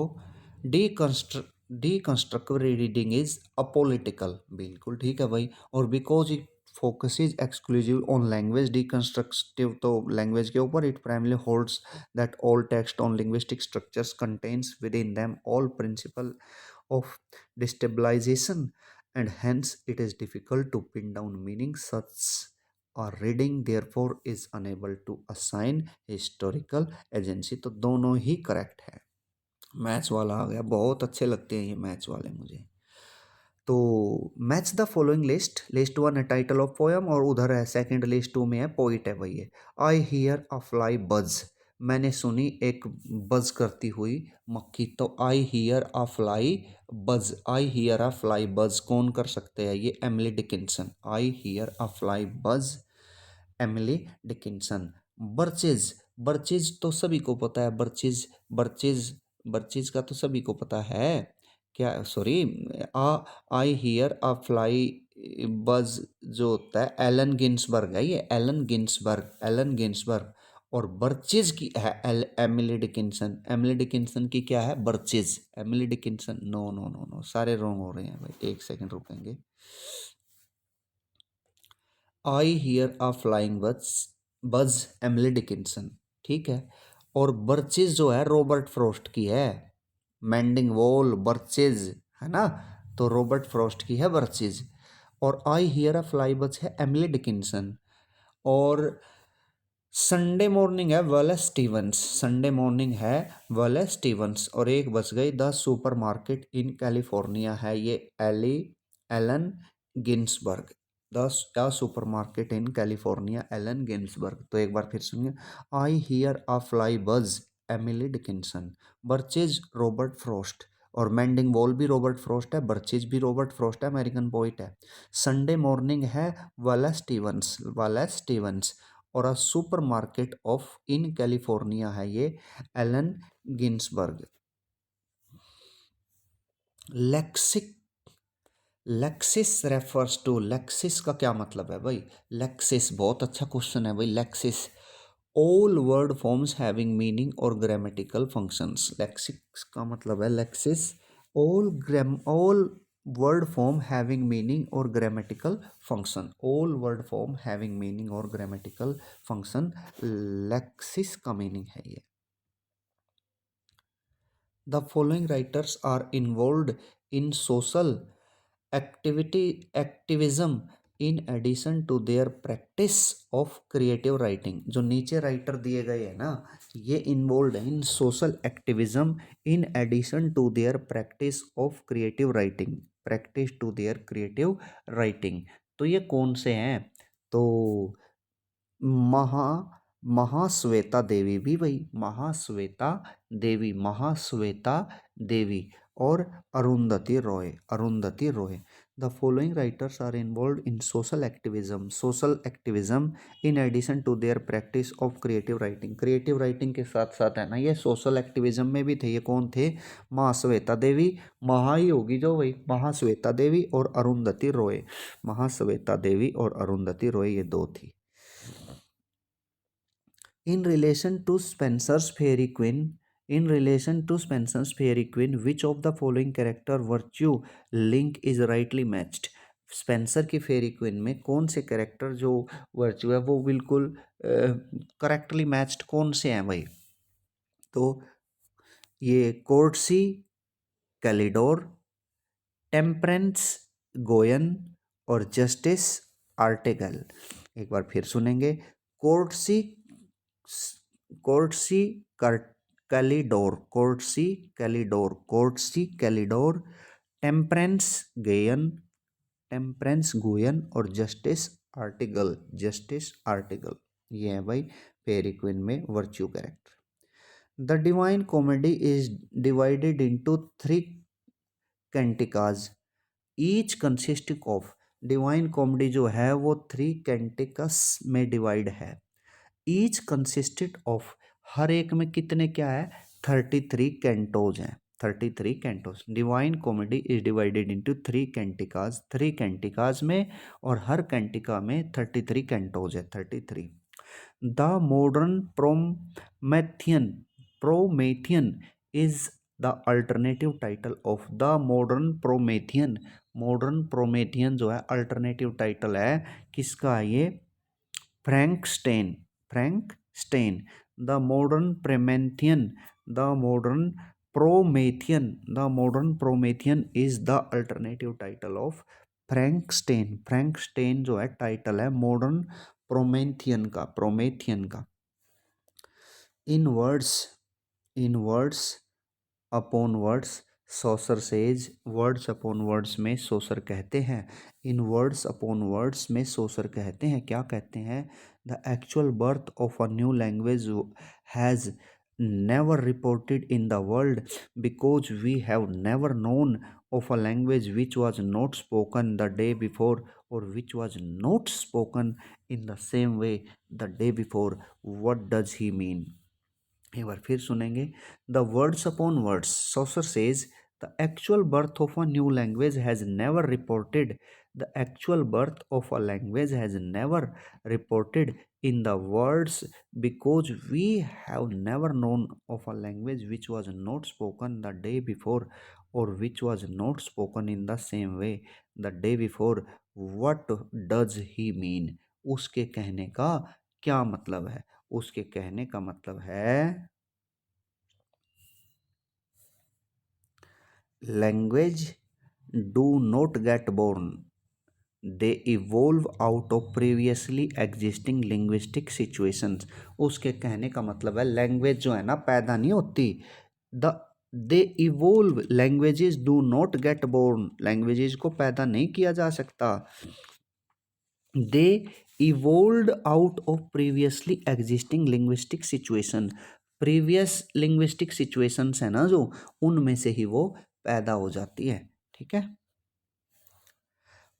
डीकंस्ट्रक्टिव रीडिंग इज अपोलिटिकल, बिल्कुल ठीक है भाई। और because it focuses exclusive on language, deconstructive तो लैंग्वेज के ऊपर। It primarily holds that all text on linguistic structures contains within them all principle of destabilization, and hence it is difficult to pin down meaning. Such a reading therefore is unable to assign historical agency. तो दोनों ही correct है। Maths वाला आ गया, बहुत अच्छे लगते हैं ये मैथ्स वाले मुझे। तो match the following list. List one है टाइटल ऑफ पोएम, और उधर है सेकंड लिस्ट टू में है पोइट है भैया। आई हियर अ फ्लाई बज, मैंने सुनी एक बज करती हुई मक्खी। तो आई हियर अ फ्लाई बज, आई हियर अ फ्लाई बज कौन कर सकते हैं? ये Emily Dickinson. I hear a fly buzz, Emily Dickinson. बर्चेज, बर्चेज तो सभी को पता है। बर्चेज, बर्चेज, बर्चेज का तो सभी को पता है। क्या, sorry, ah I hear a fly buzz जो होता है एलन गिन्सबर्ग है, ये एलन गिन्सबर्ग, एलन गिन्सबर्ग। और बर्चेज की है एमिली डिकिंसन। एमिली डिकिंसन की क्या है? Birches. Emily Dickinson, no no no no, सारे रॉन्ग हो रहे हैं भाई, एक सेकंड रुकेंगे। आई हियर अ फ्लाइंग बज, बज एमिली डिकिंसन, ठीक है। और बर्चेज जो है रॉबर्ट फ्रॉस्ट की है। मेंडिंग वॉल, बर्चेज है ना, तो रॉबर्ट फ्रॉस्ट की है बर्चेज। और आई हियर अ फ्लाई बज है एमिली डिकिंसन। और संडे मॉर्निंग है वेलेस स्टीवंस, संडे मॉर्निंग है वेलेस स्टीवंस। और एक बच गई, the supermarket in California है ये Allen Ginsberg. The supermarket in California, Allen Ginsberg. तो एक बार फिर सुनिए। I hear a fly buzz Emily Dickinson, birches Robert Frost, और मेंडिंग वॉल भी रॉबर्ट फ्रॉस्ट है, बर्चेज भी रॉबर्ट फ्रॉस्ट है, अमेरिकन पोइट है। संडे मॉर्निंग है वेलेस स्टीवंस, वेलेस स्टीवंस। और a supermarket of in California है ये Allen Ginsberg. Lexic, lexis refers to, lexis का क्या मतलब है भाई? लेक्सिस बहुत अच्छा क्वेश्चन है भाई। Lexis, all word forms having meaning और ग्रामेटिकल फंक्शंस। लेक्सिस का मतलब है, lexis all word form having meaning और grammatical function. All word form having meaning और ग्रामेटिकल फंक्शन, लेक्सिस का मीनिंग है ये। The following writers are involved in social activism in addition to their practice of creative writing। जो नीचे writer दिए गए हैं ना, ये इन्वॉल्व है in social activism in addition to their practice of creative writing, practice to their creative writing. तो ये कौन से हैं? तो महा महाश्वेता देवी भी वही, महाश्वेता देवी और Arundhati Roy. The following writers are involve in social activism in addition to their practice of creative writing के साथ साथ है ना ये सोशल एक्टिविज्म में भी थे। ये कौन थे? महाश्वेता देवी, महा ही होगी जो वही, महाश्वेता देवी और अरुंधति रॉय। महाश्वेता देवी और अरुंधति रॉय ये दो थी। In relation to Spencer's Fairy Queen, which of the following character virtue link is rightly matched? Spencer की फेरी क्वीन में कौन से कैरेक्टर जो वर्च्यू है वो बिल्कुल करेक्टली मैच्ड कौन से हैं भाई? तो ये कोर्टसी कैलिडोर, टेम्परेंस गोयन और जस्टिस आर्टेगल। एक बार फिर सुनेंगे। Courtesy courtesy Calidore, temperance Guyon और जस्टिस आर्टिगल। ये है भाई फेरी क्वीन में virtue character. The Divine comedy is divided into 3 canticas each consisting of. Divine Comedy जो है वो 3 कैंटिकस में डिवाइड है। ईच कंसिस्टेड ऑफ, हर एक में कितने क्या है? 33 कैंटोज हैं, 33 cantos. Divine comedy is divided into 3 canticas, 3 canticas में, और हर कैंटिका में 33 कैंटोज है, 33। The modern Promethean is the alternative title of. The modern Promethean जो है अल्टरनेटिव टाइटल है किसका? ये Frankenstein. The modern Promethean is the alternative title of Frankenstein जो है टाइटल है मॉडर्न प्रोमेथियन का। In words upon words Saussure says, words upon words में सॉसर कहते हैं। इन वर्ड्स अपॉन वर्ड्स में सॉसर कहते हैं, क्या कहते हैं? The actual birth of a new language has never reported in the world because we have never known of a language which was not spoken the day before or which was not spoken in the same way the day before. What does he mean? एक बार फिर सुनेंगे। The words upon words Saussure says the actual birth of a new language has never reported. The actual birth of a language has never reported in the words because we have never known of a language which was not spoken the day before or which was not spoken in the same way the day before. What does he mean? उसके कहने का क्या मतलब है? उसके कहने का मतलब है language do not get born, they evolve out of previously existing linguistic situations. उसके कहने का मतलब है लैंग्वेज जो है ना पैदा नहीं होती, they evolve, languages do not get born, languages को पैदा नहीं किया जा सकता। They evolve out of previously existing linguistic situation, previous linguistic situations है ना जो, उनमें से ही वो पैदा हो जाती है। ठीक है।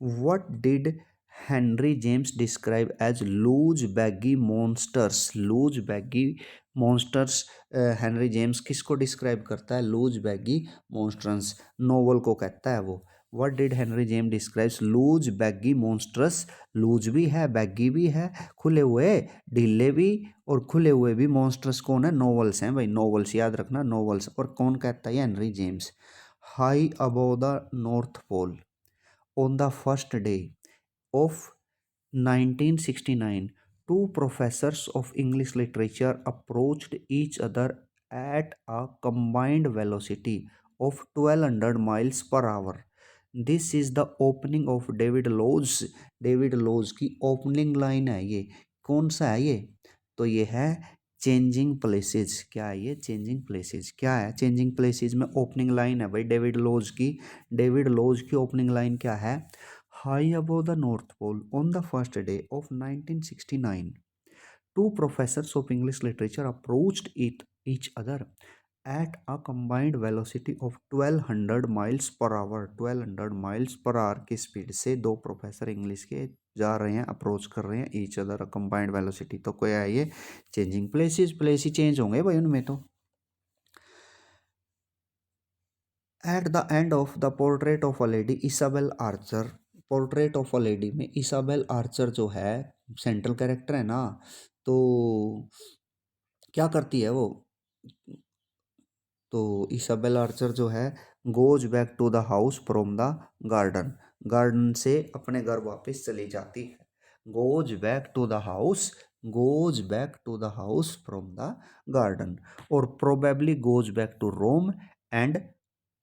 What did Henry James describe as loose baggy monsters? Loose baggy monsters, Henry James किसको डिस्क्राइब करता है? लूज बैगी मॉन्स्टर्स, नोवेल को कहता है वो। What did Henry James describes loose baggy monsters? Loose भी है, बैगी भी है, खुले हुए, ढीले भी और खुले हुए भी मॉन्स्टर्स कौन है? नोवेल्स हैं भाई, नोवेल्स याद रखना, नोवेल्स। और कौन कहता है? Henry James. High above the north pole on the first day of 1969, two professors of English literature approached each other at a combined velocity of 1200 miles per hour. This is the opening of David Lawes। David Lodge की opening line है ये। कौन सा है ये? तो ये है चेंजिंग प्लेसेस। क्या है ये? Changing places. क्या है चेंजिंग प्लेसेस में ओपनिंग लाइन है भाई डेविड लॉज की। डेविड लॉज की ओपनिंग लाइन क्या है? high above the North Pole on the first day of 1969. Two professors of English literature approached each other at a combined velocity of 1200 miles per hour. 1200 miles per hour की speed से दो professor English के जा रहे हैं, approach कर रहे हैं ईच अदर कंबाइंड वेलोसिटी। तो क्या है ये? चेंजिंग प्लेसेस, प्लेस ही चेंज होंगे भाई उनमें तो। At the end of the portrait of a lady Isabel Archer, portrait of a lady में इसाबेल आर्चर जो है सेंट्रल कैरेक्टर है ना, तो क्या करती है वो? तो इसाबेल आर्चर जो है goes back to the house from the garden, garden से अपने घर वापस चली जाती है। Goes back to the house, goes back to the house from the garden, और probably goes back to Rome and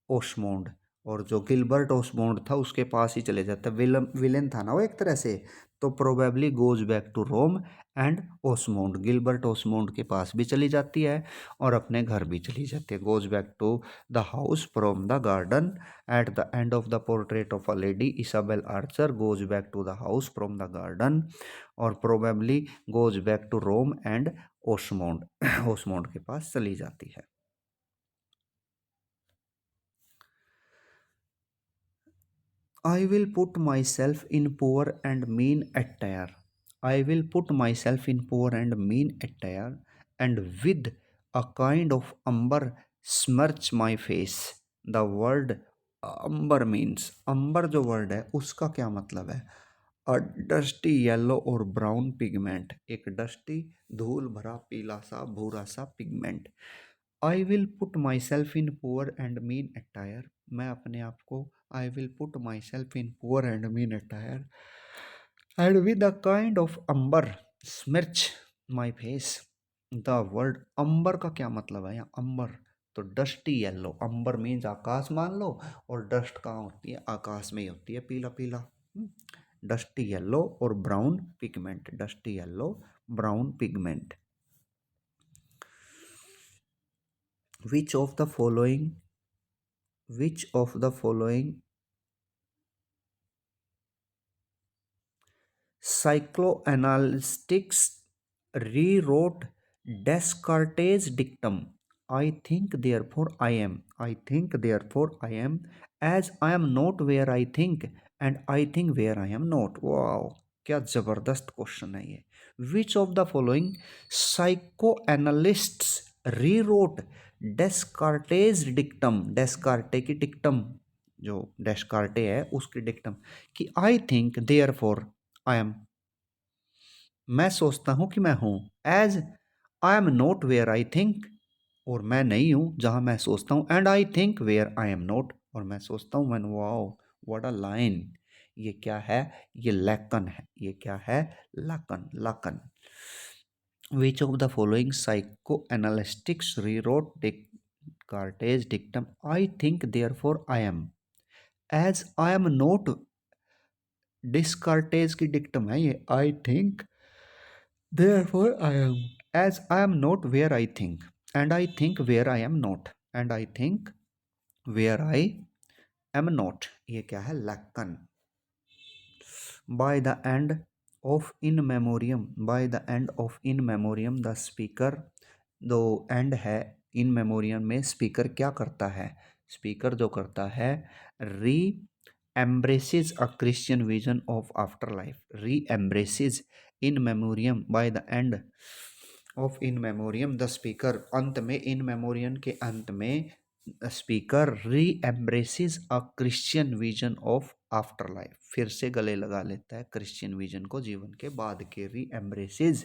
Osmond, और जो गिलबर्ट ओस्मोंड था उसके पास ही चले जाता है। विलन विलेन था ना वो एक तरह से। तो probably goes back to Rome and Osmond, Gilbert Osmond के पास भी चली जाती है और अपने घर भी चली जाती है। Goes back to the house from the garden at the end of the portrait of a lady Isabel Archer goes back to the house from the garden, और probably goes back to Rome and Osmond, Osmond के पास चली जाती है। I will put myself in poor and mean attire. I will put myself in poor and mean attire, and with a kind of umber smirch my face. The word umber means, umber जो word है उसका क्या मतलब है? A dusty yellow or brown pigment, एक dusty धूल भरा पीला सा भूरा सा pigment. I will put myself in poor and mean attire, मैं अपने आप को I will put myself in poor and mean attire and with a kind of umber smirch my face. The word umber का क्या मतलब है यहाँ? Umber तो डस्टी येलो, अंबर मीन्स आकाश मान लो, और डस्ट कहाँ होती है? आकाश में ही होती है, पीला पीला। Dusty yellow or brown pigment, dusty yellow brown pigment. Which of the following, which of the following psychoanalytics rewrote Descartes' dictum? I think therefore I am. I think therefore I am, as I am not where I think and I think where I am not. Wow, क्या जबरदस्त question है ये। Which of the following psychoanalysts rewrote Descartes' dictum? डेस्कार्टे की dictum, जो डेस्कार्टे है उसकी dictum कि I think therefore I am, मैं सोचता हूं कि मैं हूं, as I am not where I think, और मैं नहीं हूं जहां मैं सोचता हूं, and I think where I am not, और मैं सोचता हूं मैं। Wow, what a line. ये क्या है? ये लैकन है। ये क्या है? लैकन, लैकन। Which of the following psychoanalytics rewrote Descartes' dictum? I think, therefore I am. As I am not, Descartes की डिक्टम है ये। I think, therefore I am. As I am not where I think, and I think where I am not, and I think where I am not. ये क्या है? लैकन। By the end of in memoriam, by the end of in memoriam the speaker, दो and है इन memoriam में speaker क्या करता है? स्पीकर जो करता है री embraces a Christian vision of afterlife, re-embraces in memoriam by the end of in memoriam the speaker, अंत में in memoriam के अंत में speaker re-embraces a Christian vision of afterlife, फिर से गले लगा लेता है क्रिश्चियन विजन को जीवन के बाद के। Re-embraces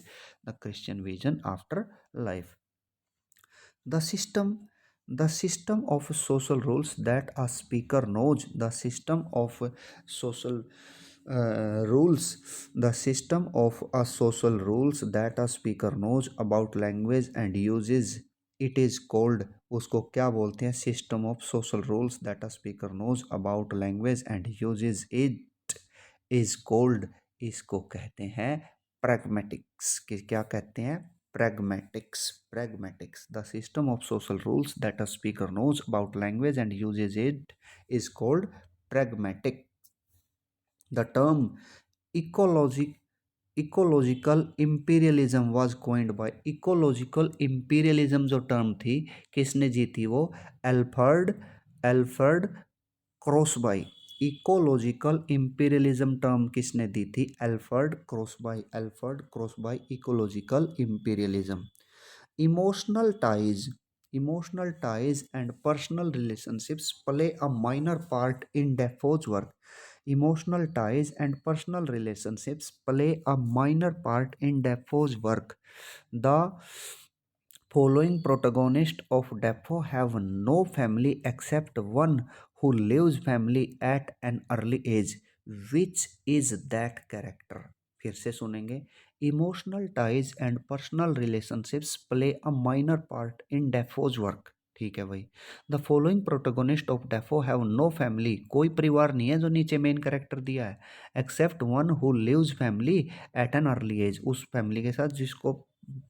the Christian vision afterlife. The system of social rules that a speaker knows, the system of social rules, the system of a social rules that a speaker knows about language and uses, it is called, उसको क्या बोलते हैं? System of social rules that a speaker knows about language and usage, it is called, इसको कहते हैं pragmatics. क्या कहते हैं? Pragmatics. Pragmatics. The system of social rules that a speaker knows about language and uses it is called pragmatic. The term ecology ecological imperialism was coined by ecological imperialism जो term थी किसने जी थी वो Alfred Alfred Crosby ecological imperialism term किसने दी थी Alfred Crosby ecological imperialism emotional ties and personal relationships play a minor part in Defoe's work. Emotional ties and personal relationships play a minor part in Defoe's work. The following protagonists of Defoe have no family except one who leaves family at an early age. Which is that character? फिर से सुनेंगे. Emotional ties and personal relationships play a minor part in Defoe's work. ठीक है भाई. The following protagonist of Defoe have no family. कोई परिवार नहीं है जो नीचे मेन कैरेक्टर दिया है. Except one who lives family at an early age. उस फैमिली के साथ जिसको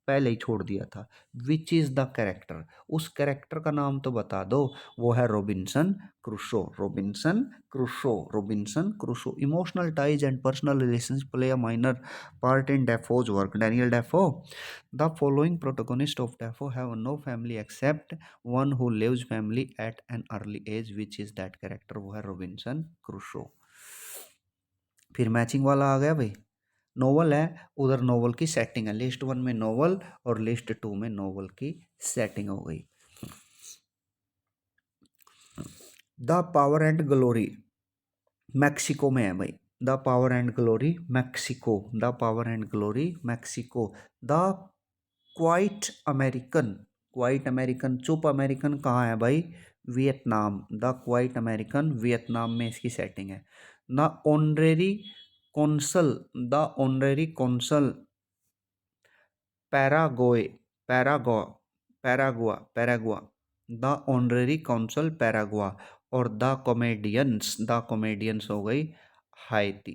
पहले ही छोड़ दिया था. Which is the character. उस कैरेक्टर का नाम तो बता दो. वो है Robinson Crusoe. Robinson Crusoe. Emotional ties and personal relations play a minor part in Defoe's work. Daniel Defoe. The following protagonists of Defoe have no family except one who lives family at an early age. Which is that character? वो है Robinson Crusoe. फिर matching वाला आ गया भाई. Novel है, उधर novel की setting है. लिस्ट 1 में नोवेल और लिस्ट 2 में नोवेल की सेटिंग हो गई. The power and glory Mexico में है भाई. The power and glory Mexico. The power and glory Mexico. The quiet American चुप अमेरिकन कहाँ है भाई? Vietnam. The quiet American Vietnam में इसकी सेटिंग है. The honorary consul Paraguay Paraguay. The honorary council Paraguay. और द कॉमेडियंस हो गई हाइती.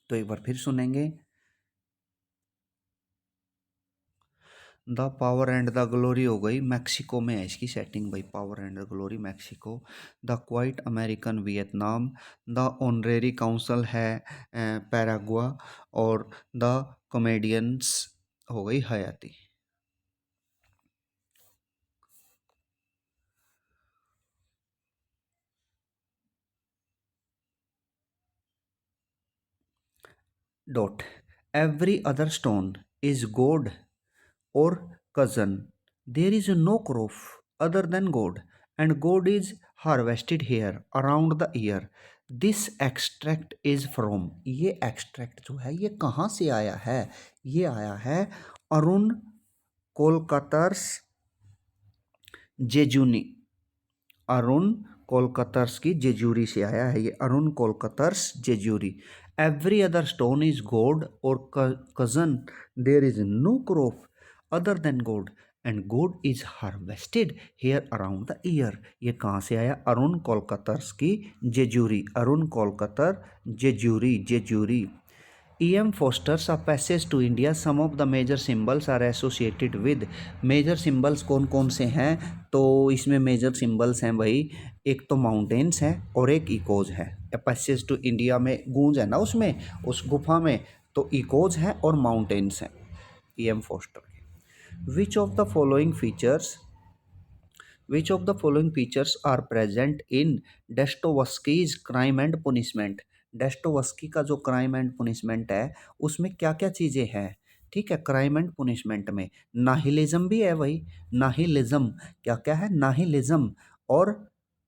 तो एक बार फिर सुनेंगे. The power and the glory हो गई मैक्सिको में है इसकी सेटिंग भाई. Power and the glory Mexico. The quiet American Vietnam. The honorary council है पैरागुआ. और द कॉमेडियंस हो गई हयाती. Dot. Every other stone is god or cousin. There is no crop other than God, and God is harvested here around the year. This extract is from. ये extract जो है ये कहाँ से आया है? ये आया है अरुण कोलकातार्स जेजुनी. अरुण कोलकातार्स की जेजूरी से आया है ये. Arun Kolatkar's Jejuri. Every other stone is god or cousin. There is no crop other than god and god is harvested here around the year. ये कहाँ से आया? अरुण कोलकातार्स की जेजूरी. अरुण कोलकातार Jejuri. E.M. Foster's A Passage to India. Some of the major symbols are associated with. Major symbols कौन कौन से हैं? तो इसमें मेजर सिंबल्स हैं भाई. एक तो माउंटेन्स है और एक इकोज है. ए पैसेज टू इंडिया में गूंज है ना उसमें, उस गुफा में, तो इकोज है और माउंटेन्स हैं E.M. फोस्टर के. Which of the following features are present in Dostoevsky's Crime and Punishment? डेस्टोवस्की का जो क्राइम एंड पुनिशमेंट है उसमें क्या क्या चीज़ें हैं? ठीक है. क्राइम एंड पुनिशमेंट में नाहिलिज्म भी है भाई. नाहिलिज्म क्या क्या है? नाहिलिज्म और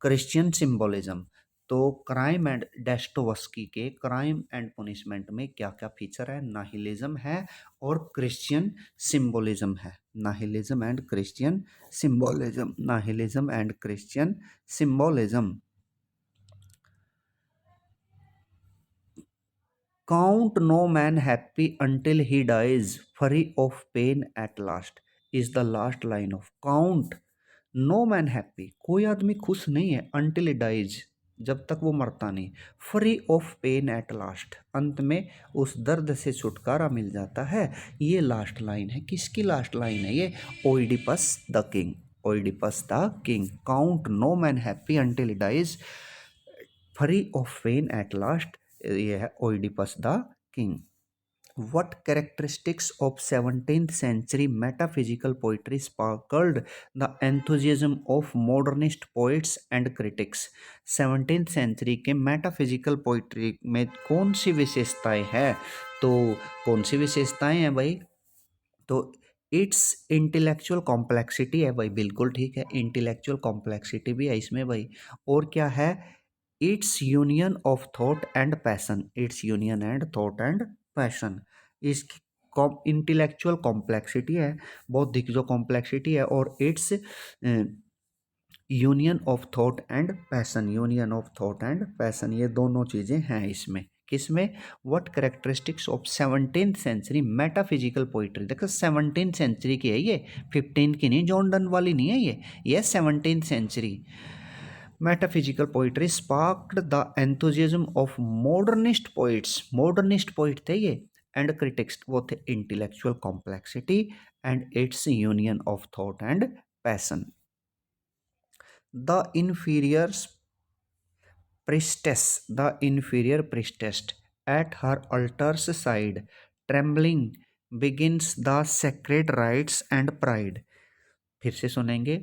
क्रिश्चियन सिंबोलिज्म. तो क्राइम एंड डेस्टोवस्की के क्राइम एंड पुनिशमेंट में क्या क्या फीचर है? नाहिलिज्म है और क्रिश्चियन सिंबोलिज्म है. Nihilism and Christian symbolism. Count no man happy until he dies, free of pain at last, is the last line of Count no man happy. कोई आदमी खुश नहीं है until he dies, जब तक वो मरता नहीं. Free of pain at last, अंत में उस दर्द से छुटकारा मिल जाता है. ये लास्ट लाइन है. किसकी लास्ट लाइन है ये? Oedipus the king. Count no man happy until he dies free of pain at last, ये है Oedipus the king. What characteristics of 17th century metaphysical poetry sparkled the enthusiasm of modernist poets and critics? 17th century के metaphysical poetry में कौन सी विशेषताएं हैं? तो कौन सी विशेषताएं हैं भाई? तो इट्स इंटेलेक्चुअल कॉम्प्लेक्सिटी है भाई, बिल्कुल ठीक है, इंटेलेक्चुअल कॉम्प्लेक्सिटी भी है इसमें भाई। और क्या है? It's union of thought and passion, it's union and thought and passion. इसकी इंटेलेक्चुअल कॉम्प्लेक्सिटी है, बौद्धिक जो कॉम्प्लेक्सिटी है, और it's union of thought and passion, union of thought and passion, ये दोनों चीज़ें हैं इसमें। किसमें? What characteristics of 17th century metaphysical poetry. देखो 17th सेंचुरी की है ये, 15 की नहीं, जॉन डन वाली नहीं है ये 17th century metaphysical poetry sparked the enthusiasm of modernist poets, modernist poet थे ये, एंड क्रिटिक्स, वो थे intellectual complexity and it's union of thought and passion. The inferior priestess, at her altar's side, trembling, begins the sacred rites and pride. फिर से सुनेंगे।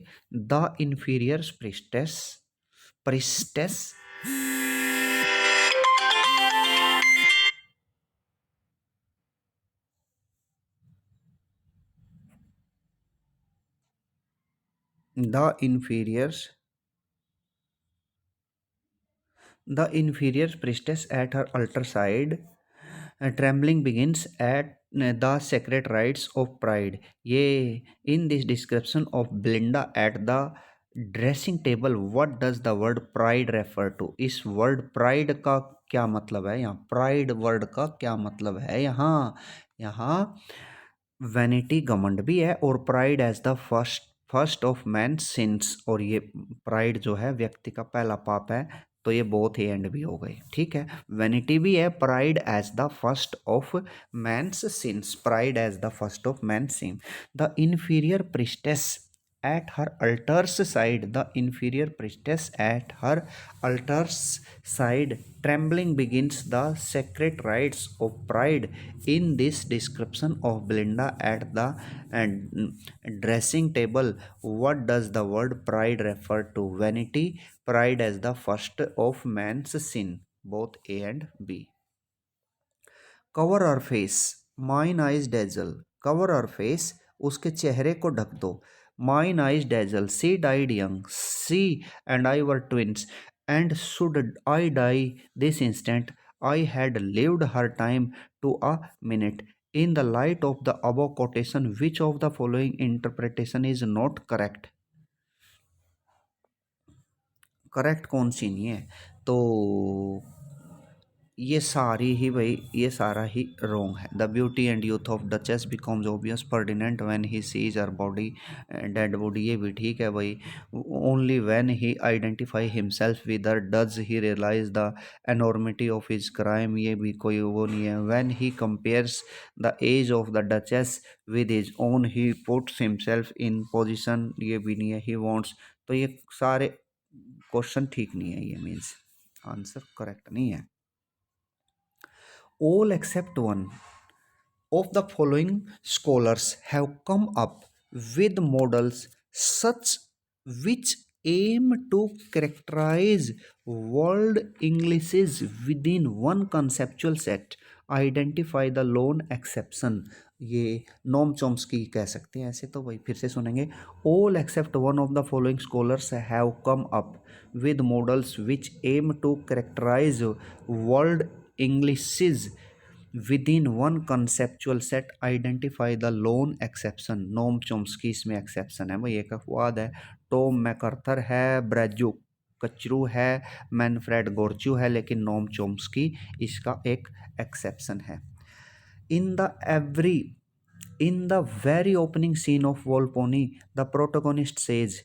The inferior priestess, the inferior priestess at her altar side, trembling begins at the sacred rites of pride. ये in this description of Belinda at the dressing table, what does the word pride refer to? इस word pride का क्या मतलब है यहाँ? Pride word का क्या मतलब है यहाँ? यहाँ वैनिटी घमंड भी है, और pride as the first of man sins, और ये प्राइड जो है व्यक्ति का पहला पाप है, तो ये बोथ ए एंड बी हो गए, ठीक है। वैनिटी भी है, pride as the first of man's sins, pride as the first of man sin. The inferior priestess at her altar's side, the inferior priestess at her altar's side, trembling begins the sacred rites of pride. In this description of Belinda at the dressing table, what does the word pride refer to? Vanity, pride as the first of man's sin, both A and B. Cover her face, mine eyes dazzle, cover her face, उसके चेहरे को ढक दो। Mine eyes dazzle, she died young, she and I were twins, and should I die this instant, I had lived her time to a minute. In the light of the above quotation, which of the following interpretation is not correct? Correct कौन सी नहीं है? तो ये सारी ही भाई, ये सारा ही रॉन्ग है। The beauty and youth of Duchess becomes obvious pertinent when he sees her body, dead body, ये भी ठीक है भाई। Only when he identify himself with her does he realize the enormity of his crime, ये भी कोई वो नहीं है। When he compares the age of the Duchess with his own, he puts himself in position, ये भी नहीं है। ही वॉन्ट्स, तो ये सारे क्वेश्चन ठीक नहीं है, ये मीन्स आंसर करेक्ट नहीं है। All except one of the following scholars have come up with models such which aim to characterize world Englishes within one conceptual set. Identify the lone exception. ये Noam Chomsky कह सकते हैं ऐसे, तो भाई फिर से सुनेंगे। All except one of the following scholars have come up with models which aim to characterize world Englishes within one conceptual set. Identify the lone exception. Noam Chomsky इसमें एक्सेप्शन है भाई, एक अपवाद है। टॉम मैकर्थर है, ब्रैजो कचरू है, मैनफ्रेड गोर्चू है, लेकिन नोम चॉम्स्की इसका एक एक्सेप्शन है। In the very opening scene of Volpone, the protagonist says,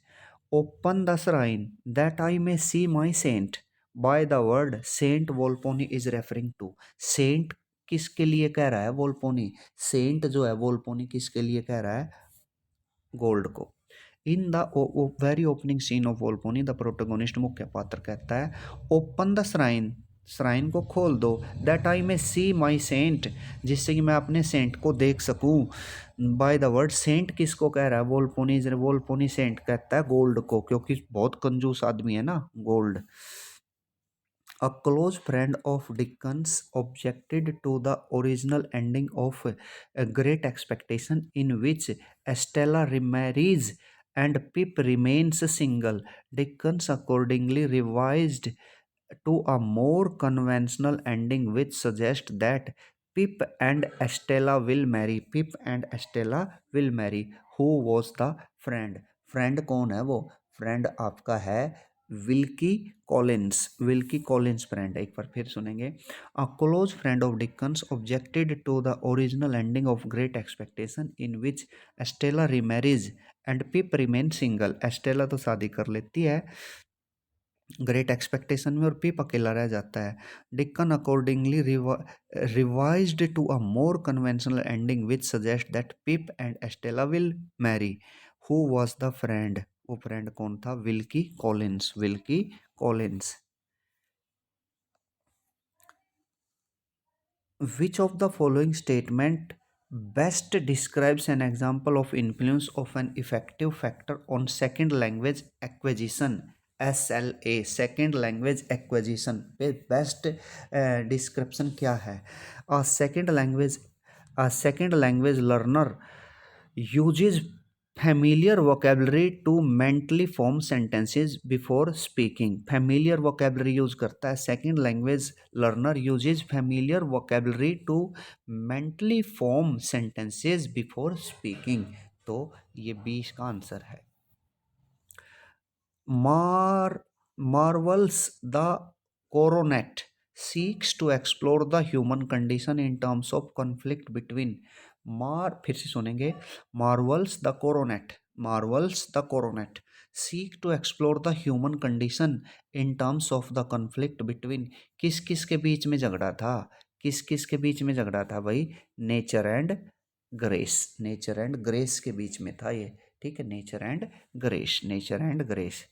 "Open the shrine that I may see my saint." By the word saint, Volpone is referring to saint। किसके लिए कह रहा है वोल्पोनी? Saint जो है वोल्पोनी किसके लिए कह रहा है? गोल्ड को। In the very opening scene of Volpone the protagonist मुख्य पात्र कहता है ओपन द श्राइन, श्राइन को खोल दो, that I may C my Saint, जिससे कि मैं अपने सेंट को देख सकूं। बाय द वर्ड सेंट किसको कह रहा है? वोल्पोनी, वोल्पोनी सेंट कहता है गोल्ड को, क्योंकि बहुत कंजूस आदमी है ना gold. A close friend of Dickens objected to the original ending of A Great Expectation, in which Estella remarries and Pip remains single. Dickens accordingly revised to a more conventional ending which suggests that Pip and Estella will marry. Pip and Estella will marry. Who was the friend? Friend कौन है वो? Friend आपका है Wilkie Collins. Wilkie Collins friend, एक बार फिर सुनेंगे। A close friend of Dickens objected to the original ending of great expectation in which Estella remarries and Pip remain single. Estella तो शादी कर लेती है ग्रेट एक्सपेक्टेशन में और पिप अकेला रह जाता है। Dickens accordingly revised to a more conventional ending which suggest that Pip and Estella will marry. Who was the friend? वो फ्रेंड कौन था? Wilkie Collins. Wilkie Collins. Which of the following statement best describes an example of influence of an effective factor on second language acquisition? SLA, second language acquisition पे best description क्या है? A second language learner uses familiar vocabulary to mentally form sentences before speaking. familiar vocabulary use करता है second language learner uses familiar vocabulary to mentally form sentences before speaking. तो ये 20 का answer है। Marvels the coronet seeks to explore the human condition in terms of conflict between फिर से सुनेंगे। Marvels the coronet seek to explore the human condition in terms of the conflict between किस किस के बीच में झगड़ा था? किस किस के बीच में झगड़ा था भाई? Nature and grace. Nature and grace के बीच में था ये, ठीक है। Nature and grace, nature and grace.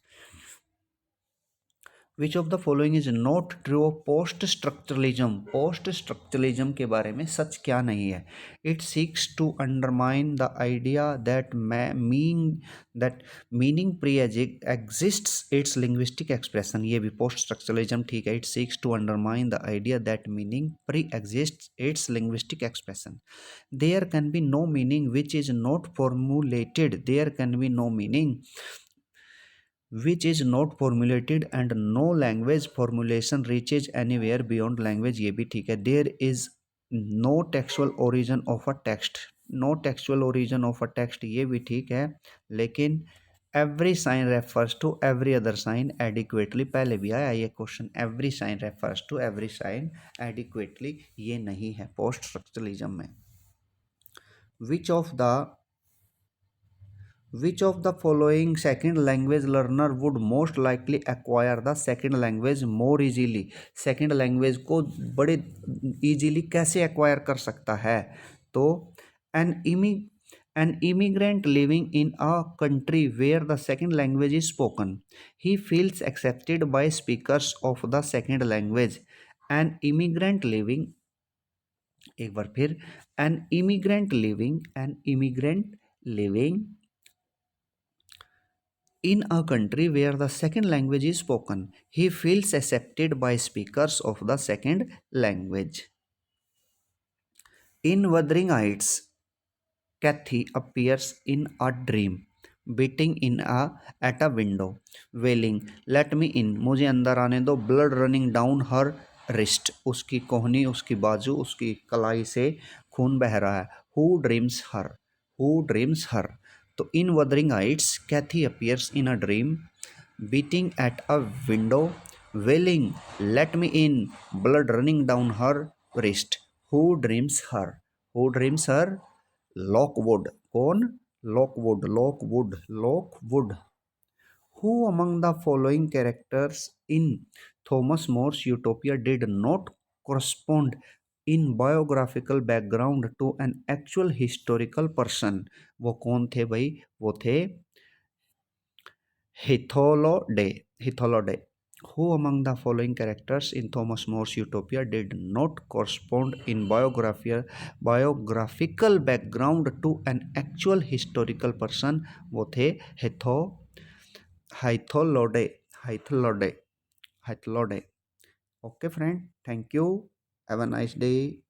Which of the following is not true of post structuralism? Post structuralism के बारे में सच क्या नहीं है? It seeks to undermine the idea that meaning pre exists its linguistic expression. ये भी post structuralism, ठीक है। It seeks to undermine the idea that meaning pre exists its linguistic expression. There can be no meaning which is not formulated. There can be no meaning which is not formulated and no language formulation reaches anywhere beyond language। ये भी ठीक है। There is no textual origin of a text। no textual origin of a text, ये भी ठीक है। लेकिन every sign refers to every other sign adequately, पहले भी आया ये question. every sign refers to every sign adequately, ये नहीं है पोस्ट स्ट्रक्चरलिज्म में। Which of the following second language learner would most likely acquire the second language more easily? second language को बड़े easily कैसे acquire कर सकता है? तो an immigrant living in a country where the second language is spoken, he feels accepted by speakers of the second language। an immigrant living, एक बार फिर, an immigrant living in a country where the second language is spoken, he feels accepted by speakers of the second language। In Wuthering Heights, Kathy appears in a dream, beating at a window, wailing, "Let me in, मुझे अंदर आने दो", blood running down her wrist, उसकी कोहनी, उसकी बाजू, उसकी कलाई से खून बह रहा है। Who dreams her? Who dreams her? तो in Wuthering Heights Cathy appears in a dream, beating at a window, wailing, "Let me in", blood running down her wrist। Who dreams her? Who dreams her? Lockwood। कौन? Lockwood। Who among the following characters in Thomas More's Utopia did not correspond in biographical background to an actual historical person? वो कौन थे भाई? वो थे Hythloday. Who among the following characters in Thomas More's Utopia did not correspond in biographical background to an actual historical person? वो थे Hythloday. Hythloday. Hythloday. Okay, friend. Thank you. Have a nice day.